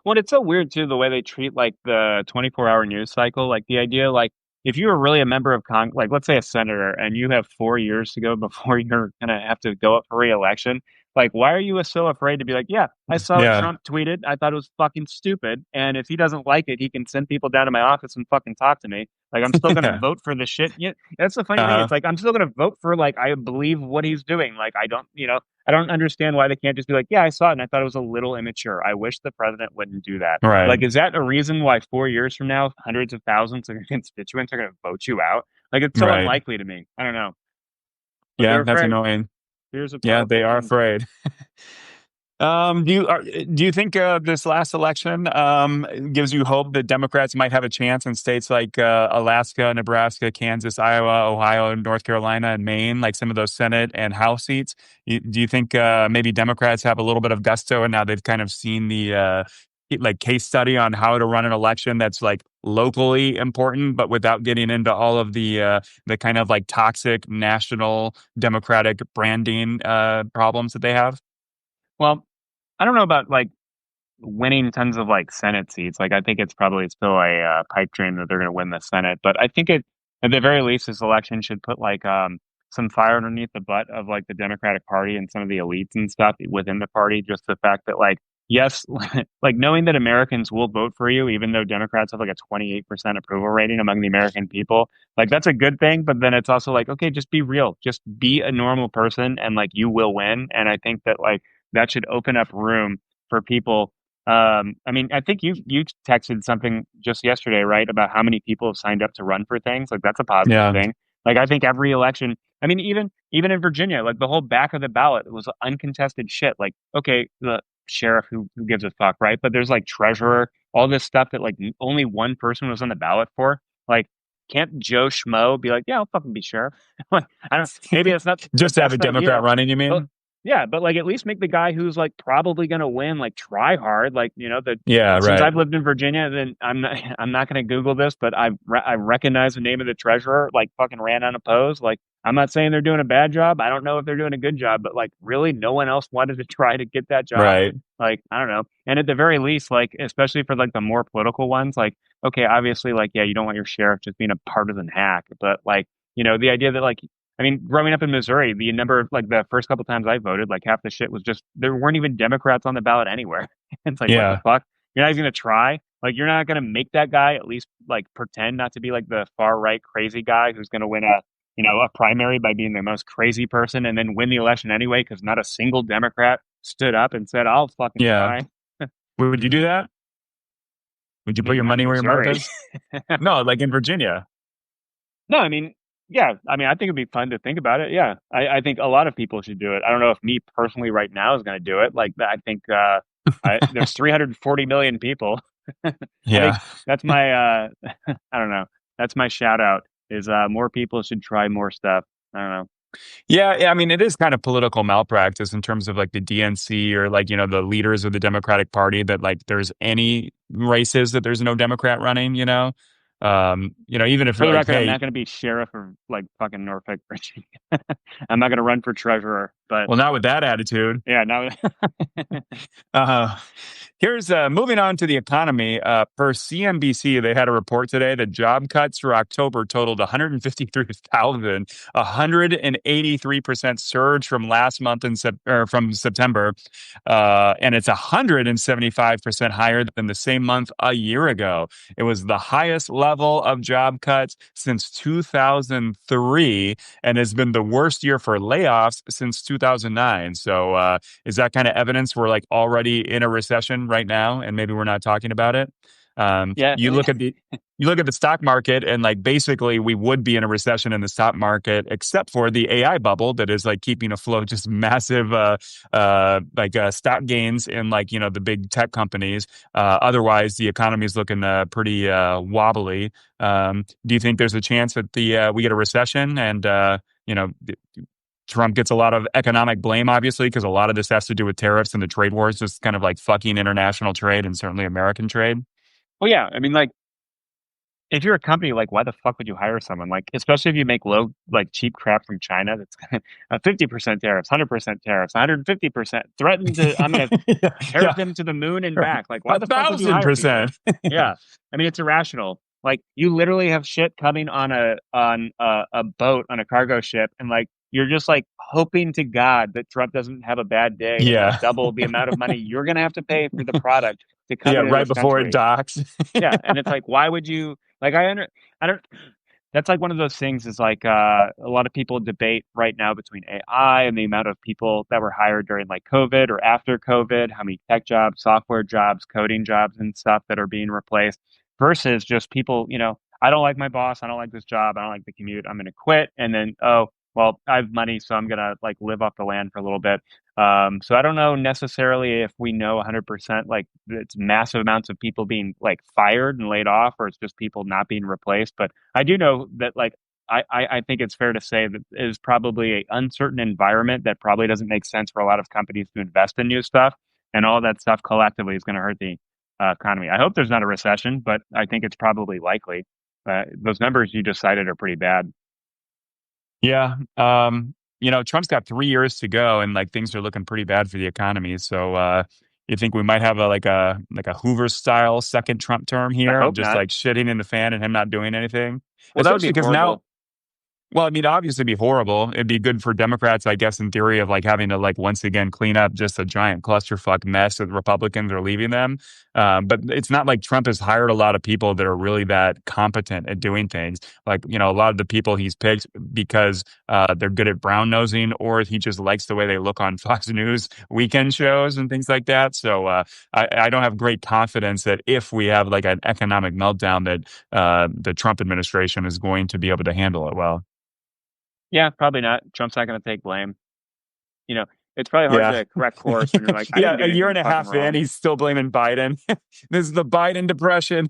Well, it's so weird too the way they treat like the 24-hour news cycle. Like the idea, like if you were really a member of like let's say a senator, and you have 4 years to go before you're gonna have to go up for re-election. Like, why are you so afraid to be like, yeah, I saw what Yeah. Trump tweeted. I thought it was fucking stupid. And if he doesn't like it, he can send people down to my office and fucking talk to me. Like, I'm still gonna Yeah. vote for the shit. Yeah, that's the funny thing. Uh-huh. It's like I'm still gonna vote for like I believe what he's doing. Like I don't understand why they can't just be like, yeah, I saw it and I thought it was a little immature. I wish the president wouldn't do that. Right. Like, is that a reason why 4 years from now, hundreds of thousands of your constituents are going to vote you out? Like, it's so Right. unlikely to me. I don't know, but Yeah, they're that's afraid. annoying. Fears of Yeah, they powerful are kingdom. afraid. Do you think this last election gives you hope that Democrats might have a chance in states like Alaska, Nebraska, Kansas, Iowa, Ohio, North Carolina, and Maine, like some of those Senate and House seats? Do you think maybe Democrats have a little bit of gusto, and now they've kind of seen the like case study on how to run an election that's like locally important, but without getting into all of the kind of like toxic national democratic branding problems that they have? Well, I don't know about like winning tons of like Senate seats. Like I think it's probably still a pipe dream that they're going to win the Senate. But I think it, at the very least, this election should put like some fire underneath the butt of like the Democratic Party and some of the elites and stuff within the party. Just the fact that like yes, like knowing that Americans will vote for you, even though Democrats have like a 28% approval rating among the American people. Like that's a good thing. But then it's also like okay, just be real, just be a normal person, and like you will win. And I think that like that should open up room for people. I mean, I think you texted something just yesterday, right, about how many people have signed up to run for things. Like that's a positive Yeah, thing. Like I think every election, I mean, even in Virginia, like the whole back of the ballot was uncontested shit. Like, okay, the sheriff who gives a fuck, right? But there's like treasurer, all this stuff that like only one person was on the ballot for. Like, can't Joe Schmo be like, yeah, I'll fucking be sheriff? Like, I don't. Maybe it's not the just to have a best Democrat idea. running, you But mean? yeah, but like at least make the guy who's like probably gonna win like try hard. Like the Yeah, since right, I've lived in Virginia, then I'm not gonna Google this, but I recognize the name of the treasurer. Like fucking ran unopposed. Like I'm not saying they're doing a bad job. I don't know if they're doing a good job, but like really, no one else wanted to try to get that job. right. Like I don't know. And at the very least, like especially for like the more political ones, like okay, obviously, like yeah, you don't want your sheriff just being a partisan hack, but like the idea that like I mean, growing up in Missouri, the number of like the first couple times I voted, like half the shit was just there weren't even Democrats on the ballot anywhere. It's like, what the Yeah, fuck? You're not even gonna try? Like, you're not gonna make that guy at least like pretend not to be like the far right crazy guy who's gonna win a primary by being the most crazy person and then win the election anyway because not a single Democrat stood up and said, "I'll fucking yeah. try." Would you do that? Would you I put mean, your not in money where your mouth Missouri. is? No, like in Virginia. No, I mean, yeah, I mean, I think it'd be fun to think about it. Yeah, I think a lot of people should do it. I don't know if me personally right now is going to do it. Like, I think there's 340 million people. I think Yeah. that's my I don't know. That's my shout out is more people should try more stuff. I don't know. Yeah, yeah, I mean, it is kind of political malpractice in terms of like the DNC or like, the leaders of the Democratic Party that like there's any races that there's no Democrat running, you know? Even if For you're the like, record, I'm hey, not going to be sheriff of like fucking Norfolk, Virginia. I'm not going to run for treasurer, but well, not with that attitude. yeah, now Uh, Here's moving on to the economy. Per CNBC, they had a report today that job cuts for October totaled 153,000, 183% surge from last month from September, and it's 175% higher than the same month a year ago. It was the highest level of job cuts since 2003, and has been the worst year for layoffs since 2009. So. Is that kind of evidence we're like already in a recession right now, and maybe we're not talking about it? yeah, You look at the stock market, and like basically we would be in a recession in the stock market, except for the AI bubble that is like keeping afloat just massive stock gains in like the big tech companies. Otherwise, the economy is looking pretty wobbly. Do you think there's a chance that the we get a recession and you know Trump gets a lot of economic blame, obviously, because a lot of this has to do with tariffs and the trade wars, just kind of like fucking international trade and certainly American trade. well, yeah. I mean, like if you're a company, like why the fuck would you hire someone? Like, especially if you make low, like cheap crap from China, that's 50% tariffs, 100% tariffs, 150%. Threaten to, I'm gonna Yeah, tariff yeah, them to the moon and right. back. Like, why a the fuck would you hire people? 1,000%. Yeah, I mean, it's irrational. Like, you literally have shit coming on a boat on a cargo ship, and like you're just like hoping to God that Trump doesn't have a bad day, and they'll Yeah, double the amount of money you're gonna have to pay for the product to come yeah, into right this before it country. docks. Yeah, and it's like, why would you like? I don't. That's like one of those things. Is like a lot of people debate right now between AI and the amount of people that were hired during like COVID or after COVID, how many tech jobs, software jobs, coding jobs, and stuff that are being replaced, versus just people. I don't like my boss. I don't like this job. I don't like the commute. I'm going to quit. And then, oh, well, I have money, so I'm going to like live off the land for a little bit. So I don't know necessarily if we know 100% like it's massive amounts of people being like fired and laid off, or it's just people not being replaced. But I do know that like I think it's fair to say that it is probably a uncertain environment that probably doesn't make sense for a lot of companies to invest in new stuff, and all that stuff collectively is going to hurt the economy. I hope there's not a recession, but I think it's probably likely. Those numbers you just cited are pretty bad. Yeah. Trump's got 3 years to go, and like things are looking pretty bad for the economy. So, you think we might have a Hoover style second Trump term I here of hope just not. like shitting in the fan and him not doing anything? Well, that would Especially be because now, horrible. well, I mean, obviously it'd be horrible. It'd be good for Democrats, I guess, in theory of like having to like once again clean up just a giant clusterfuck mess that Republicans are leaving them. But it's not like Trump has hired a lot of people that are really that competent at doing things. Like, a lot of the people he's picked because they're good at brown nosing, or he just likes the way they look on Fox News weekend shows and things like that. So I don't have great confidence that if we have like an economic meltdown, that the Trump administration is going to be able to handle it well. Yeah, probably not. Trump's not going to take blame. You know, it's probably hard Yeah. to correct course when you're like, I Yeah. didn't do A year anything and a fucking half in, wrong. he's still blaming Biden. This is the Biden depression.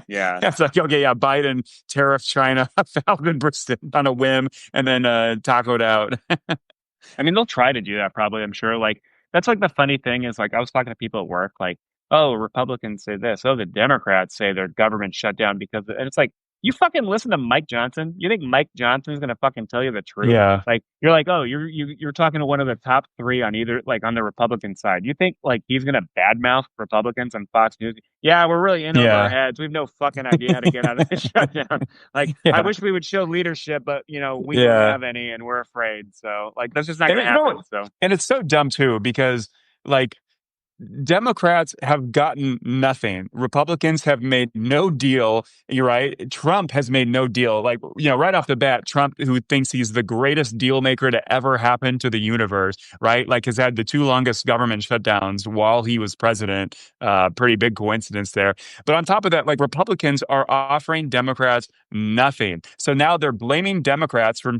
Yeah. It's like, okay, yeah, Biden tariffed China, Falcon Briston on a whim, and then tacoed out. I mean, they'll try to do that probably, I'm sure. Like, that's like the funny thing is like I was talking to people at work, like, oh, Republicans say this, oh, the Democrats say their government shut down and it's like, you fucking listen to Mike Johnson. You think Mike Johnson's gonna fucking tell you the truth? Yeah. Like, you're like, oh, you're talking to one of the top three on either like on the Republican side. You think like he's gonna badmouth Republicans on Fox News? Yeah, we're really in over our Yeah. heads. We've no fucking idea how to get out of this shutdown. Like, I Yeah. wish we would show leadership, but we don't Yeah. have any, and we're afraid. So, like, that's just not And going to happen. So, and it's so dumb too, because like Democrats have gotten nothing. Republicans have made no deal. You're right. Trump has made no deal. Like, right off the bat, Trump, who thinks he's the greatest deal maker to ever happen to the universe, right? Like, has had the two longest government shutdowns while he was president. Pretty big coincidence there. But on top of that, like, Republicans are offering Democrats nothing. So now they're blaming Democrats for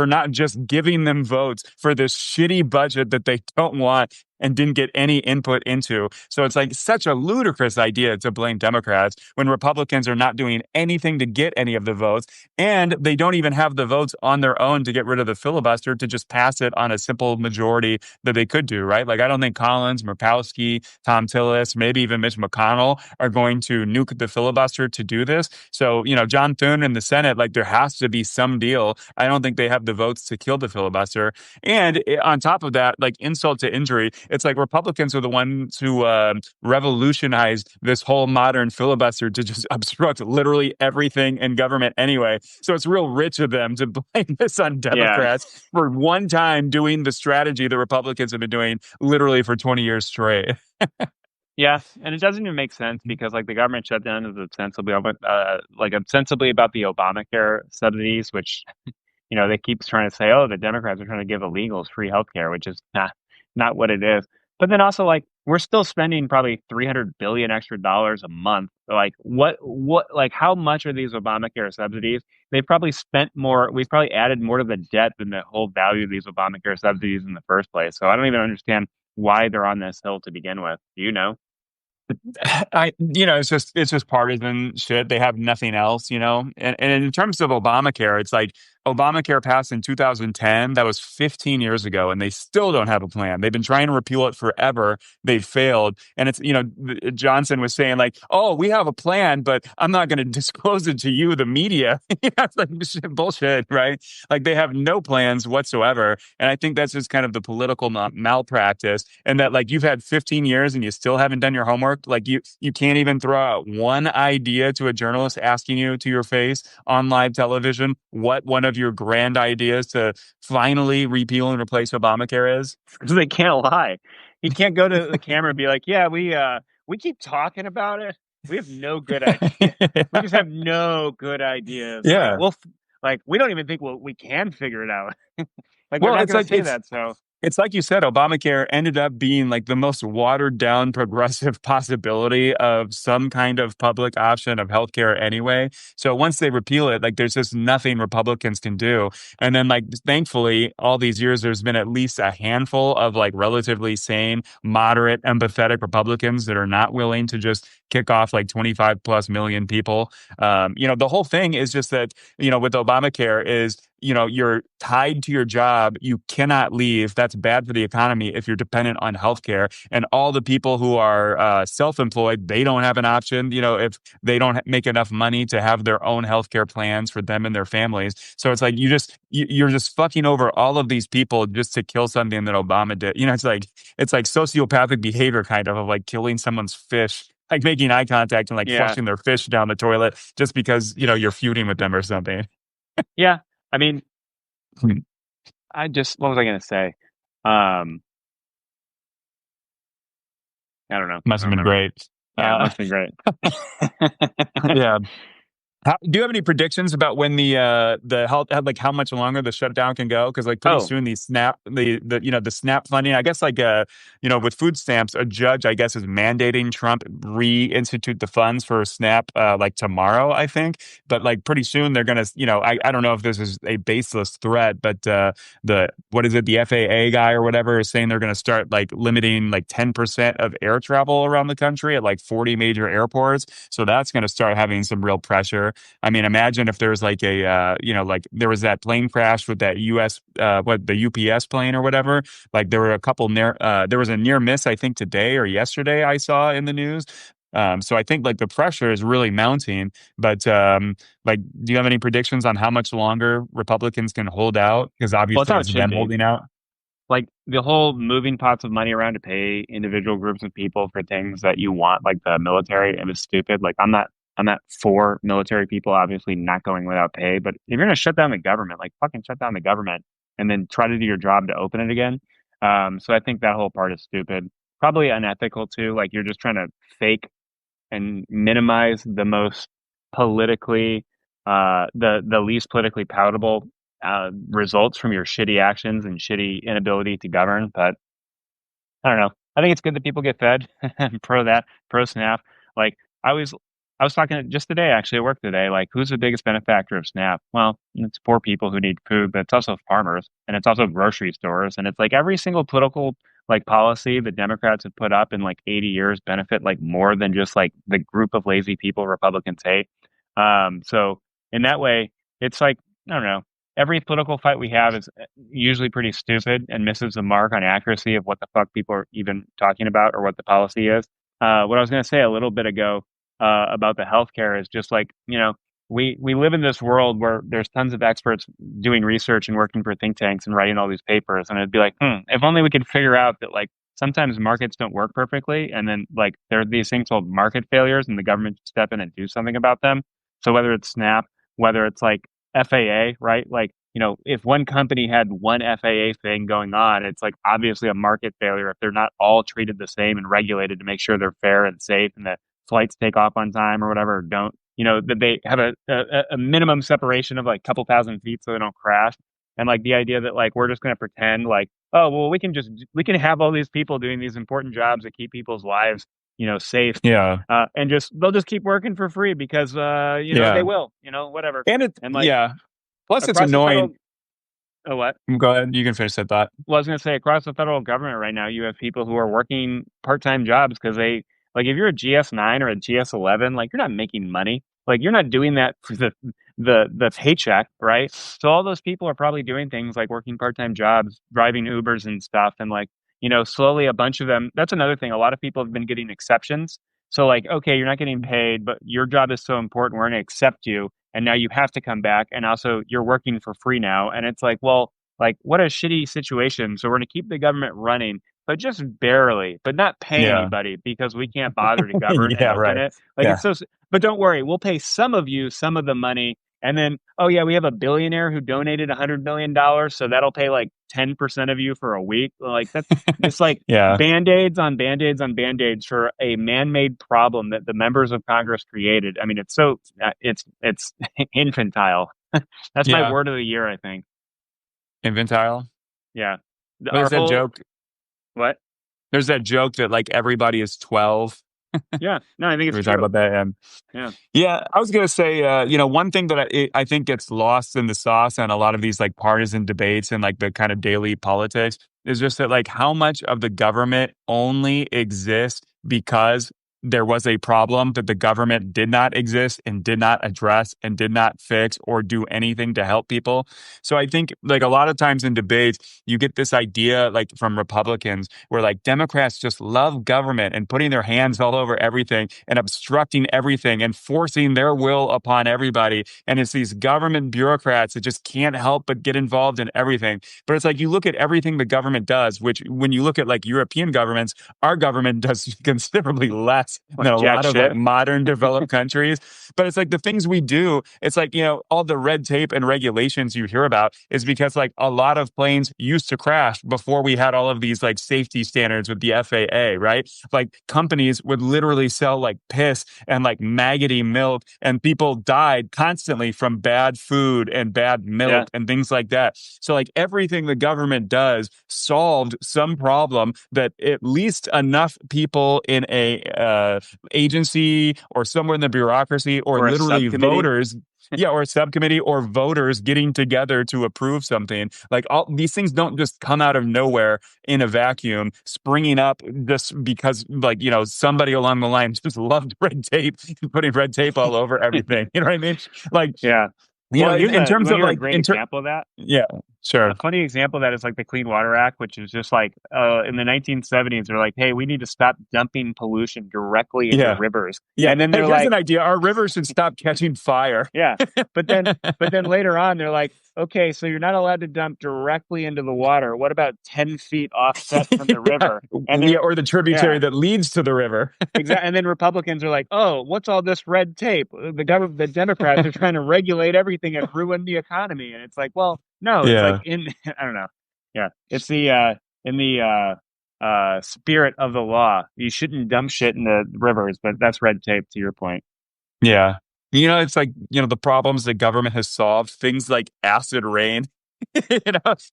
not just giving them votes for this shitty budget that they don't want and didn't get any input into. So it's like such a ludicrous idea to blame Democrats when Republicans are not doing anything to get any of the votes. And they don't even have the votes on their own to get rid of the filibuster to just pass it on a simple majority that they could do, right? Like, I don't think Collins, Murkowski, Tom Tillis, maybe even Mitch McConnell are going to nuke the filibuster to do this. So, John Thune in the Senate, like, there has to be some deal. I don't think they have the votes to kill the filibuster. And on top of that, like, insult to injury, it's like Republicans are the ones who revolutionized this whole modern filibuster to just obstruct literally everything in government anyway. So it's real rich of them to blame this on yeah, Democrats for one time doing the strategy the Republicans have been doing literally for 20 years straight. yeah, and it doesn't even make sense because like the government shutdown is ostensibly about the Obamacare subsidies, which they keep trying to say, oh, the Democrats are trying to give illegals free healthcare, which is not what it is. But then also like we're still spending probably 300 billion extra dollars a month. Like like how much are these Obamacare subsidies? They've probably spent more. We've probably added more to the debt than the whole value of these Obamacare subsidies in the first place. So I don't even understand why they're on this hill to begin with. Do you know? It's just partisan shit. They have nothing else, And in terms of Obamacare, it's like Obamacare passed in 2010. That was 15 years ago, and they still don't have a plan. They've been trying to repeal it forever. They've failed. And it's, Johnson was saying like, oh, we have a plan, but I'm not going to disclose it to you, the media. It's like bullshit, right? Like they have no plans whatsoever. And I think that's just kind of the political malpractice. And that like you've had 15 years and you still haven't done your homework. Like you can't even throw out one idea to a journalist asking you to your face on live television what one of your grand ideas to finally repeal and replace Obamacare is. So they can't lie. He can't go to the camera and be like, "Yeah, we keep talking about it. We have no good idea. We just have no good ideas. Like Yeah. like we don't even think we can figure it out. Like they're Well, not it's going to like say that. So it's like you said, Obamacare ended up being like the most watered down progressive possibility of some kind of public option of healthcare anyway. So once they repeal it, like there's just nothing Republicans can do. And then like thankfully, all these years there's been at least a handful of like relatively sane, moderate, empathetic Republicans that are not willing to just kick off like 25 plus million people. The whole thing is just that, with Obamacare is you're tied to your job. You cannot leave. That's bad for the economy if you're dependent on healthcare. And all the people who are self-employed, they don't have an option, if they don't make enough money to have their own healthcare plans for them and their families. So it's like you're just fucking over all of these people just to kill something that Obama did. It's like sociopathic behavior kind of like killing someone's fish, like making eye contact and like Yeah. flushing their fish down the toilet just because, you're feuding with them or something. Yeah. I mean, Hmm. what was I going to say? Um, I don't know. Must I have don't been remember. great. Yeah, it Uh, must have been great. yeah. Do you have any predictions about when the health like how much longer the shutdown can go? Because like pretty Oh, soon the SNAP funding, I guess like with food stamps, a judge I guess is mandating Trump reinstitute the funds for SNAP like tomorrow, I think. But like pretty soon they're gonna I don't know if this is a baseless threat, but the FAA guy or whatever is saying they're gonna start like limiting like 10% of air travel around the country at like 40 major airports. So that's gonna start having some real pressure. I mean, imagine if there's like like there was that plane crash with that the UPS plane or whatever. Like there were a couple there was a near miss, I think today or yesterday I saw in the news. So I think like the pressure is really mounting, but like, do you have any predictions on how much longer Republicans can hold out? Because well, it's obviously how it it's should them be. holding out. Like the whole moving pots of money around to pay individual groups of people for things that you want, like the military, it was stupid. Like I'm not for military people, obviously not going without pay. But if you're gonna shut down the government, like fucking shut down the government and then try to do your job to open it again. So I think that whole part is stupid. Probably unethical too. Like you're just trying to fake and minimize the most politically the least politically palatable results from your shitty actions and shitty inability to govern. But I don't know. I think it's good that people get fed. I'm pro that, pro SNAP. Like I was I was talking just today actually at work today, like who's the biggest benefactor of SNAP? Well, it's poor people who need food, but it's also farmers and it's also grocery stores. And it's like every single political like policy the Democrats have put up in like 80 years benefit like more than just like the group of lazy people Republicans hate. So in that way, it's like, I don't know, every political fight we have is usually pretty stupid and misses the mark on accuracy of what the fuck people are even talking about or what the policy is. What I was going to say a little bit ago about the healthcare is just like, we live in this world where there's tons of experts doing research and working for think tanks and writing all these papers. And it'd be like, if only we could figure out that like sometimes markets don't work perfectly. And then like there are these things called market failures and the government should step in and do something about them. So whether it's SNAP, whether it's like FAA, right? Like, if one company had one FAA thing going on, it's like obviously a market failure if they're not all treated the same and regulated to make sure they're fair and safe and that flights take off on time or whatever, or don't, that they have a minimum separation of like a couple thousand feet so they don't crash. And like the idea that like we're just going to pretend like, oh, well, we can have all these people doing these important jobs that keep people's lives, safe. Yeah, And they'll just keep working for free because they yeah, will, whatever. and And like yeah. Plus, it's across the annoying. federal oh what? Go ahead. You can finish that thought. Well, I was going to say across the federal government right now, you have people who are working part-time jobs because they like if you're a GS9 or a GS11, like you're not making money. Like you're not doing that for the paycheck, right? So all those people are probably doing things like working part-time jobs, driving Ubers and stuff, and like slowly a bunch of them. That's another thing. A lot of people have been getting exceptions. So like, okay, you're not getting paid, but your job is so important, we're going to accept you, and now you have to come back, and also you're working for free now, and it's like, well like, what a shitty situation. So we're going to keep the government running, but just barely, but not pay Yeah. anybody because we can't bother to govern and Yeah. open Right. it. Like, Yeah. but don't worry, we'll pay some of you some of the money. And then, oh, yeah, we have a billionaire who donated $100 million. So that'll pay like 10% of you for a week. Like, that's it's like Yeah. band-aids on band-aids on band-aids for a man-made problem that the members of Congress created. I mean, it's infantile. That's my Yeah. word of the year, I think. Infantile. Yeah. What Our is that whole joke? what? There's that joke that like everybody is 12. Yeah. No, I think We it's were talking true. about that. And Yeah. yeah, I was going to say, one thing that I think gets lost in the sauce on a lot of these like partisan debates and like the kind of daily politics is just that like how much of the government only exists because there was a problem that the government did not exist and did not address and did not fix or do anything to help people. So I think like a lot of times in debates, you get this idea like from Republicans where like Democrats just love government and putting their hands all over everything and obstructing everything and forcing their will upon everybody. And it's these government bureaucrats that just can't help but get involved in everything. But it's like you look at everything the government does, which when you look at like European governments, our government does considerably less than Like a jack lot of like shit. modern developed countries. But it's like the things we do, it's like, all the red tape and regulations you hear about is because like a lot of planes used to crash before we had all of these like safety standards with the FAA, right? Like companies would literally sell like piss and like maggoty milk, and people died constantly from bad food and bad Yeah. milk and things like that. So like everything the government does solved some problem that at least enough people in a agency or somewhere in the bureaucracy or Or a literally subcommittee. voters, yeah, or a subcommittee or voters getting together to approve something. Like all these things don't just come out of nowhere in a vacuum, springing up just because like, somebody along the line just loved red tape, putting red tape all over everything. You know what I mean? Like, Yeah. Well, here's in you terms want to of hear a like, great example of that? yeah, sure. A funny example of that is like the Clean Water Act, which is just like in the 1970s, they're like, hey, we need to stop dumping pollution directly into Yeah. rivers. Yeah. And then Hey, they're here's like, an idea. Our rivers should stop catching fire. yeah. But then later on, they're like, okay, so you're not allowed to dump directly into the water. What about 10 feet offset from the Yeah. river? And Yeah, they're, or the tributary yeah, that leads to the river. exactly. And then Republicans are like, oh, what's all this red tape? The Democrats are trying to regulate everything and ruin the economy. And it's like, well, no, it's like Yeah. I don't know. Yeah. It's in the spirit of the law. You shouldn't dump shit in the rivers, but that's red tape to your point. Yeah. It's like, the problems that government has solved, things like acid rain,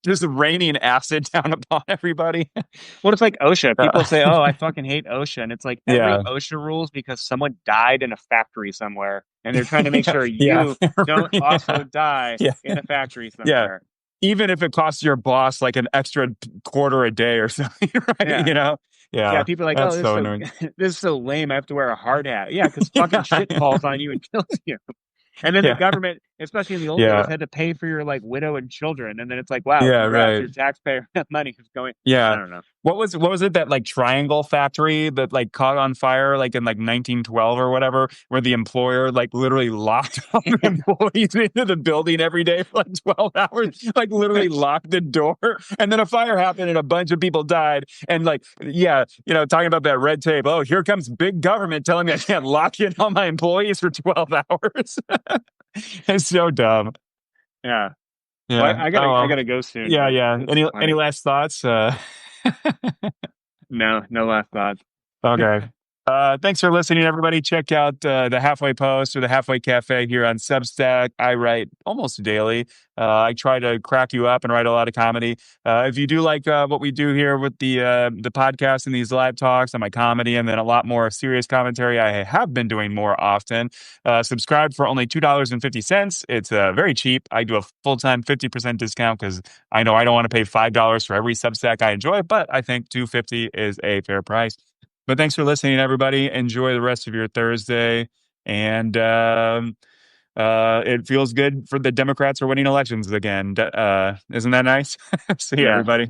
just raining acid down upon everybody. Well, it's like OSHA. People Uh, say, "Oh, I fucking hate OSHA," and it's like every yeah. OSHA rules because someone died in a factory somewhere, and they're trying to make Yeah. sure Yeah. you don't Yeah. also die Yeah. in a factory Yeah. somewhere. Even if it costs your boss like an extra quarter a day or something, right? Yeah, yeah. Yeah. People are like, "Oh, That's so annoying. this is so lame. I have to wear a hard hat." Yeah, because fucking shit falls on you and kills you. And then the Yeah. government, especially in the old days, Yeah. had to pay for your like widow and children. And then it's like, wow, Yeah. congrats, Right. your taxpayer money is going. I Yeah. don't know. What was it that like triangle factory that like caught on fire like in like 1912 or whatever, where the employer like literally locked all the employees into the building every day for like 12 hours, like literally locked the door. And then a fire happened and a bunch of people died. And like, yeah, talking about that red tape. Oh, here comes big government telling me I can't lock in all my employees for 12 hours. It's so dumb. Yeah. Well, Yeah. I Oh, I well. gotta go soon, Yeah. but Yeah. this is Any funny. last thoughts? No, no last thoughts. Okay. Thanks for listening, everybody. Check out the Halfway Post or the Halfway Cafe here on Substack. I write almost daily. I try to crack you up and write a lot of comedy. If you do like what we do here with the podcast and these live talks and my comedy, and then a lot more serious commentary, I have been doing more often. Subscribe for only $2.50. It's very cheap. I do a full-time 50% discount because I know I don't want to pay $5 for every Substack I enjoy, but I think $2.50 is a fair price. But thanks for listening, everybody. Enjoy the rest of your Thursday. And it feels good for the Democrats are winning elections again. Isn't that nice? See you, Yeah. everybody.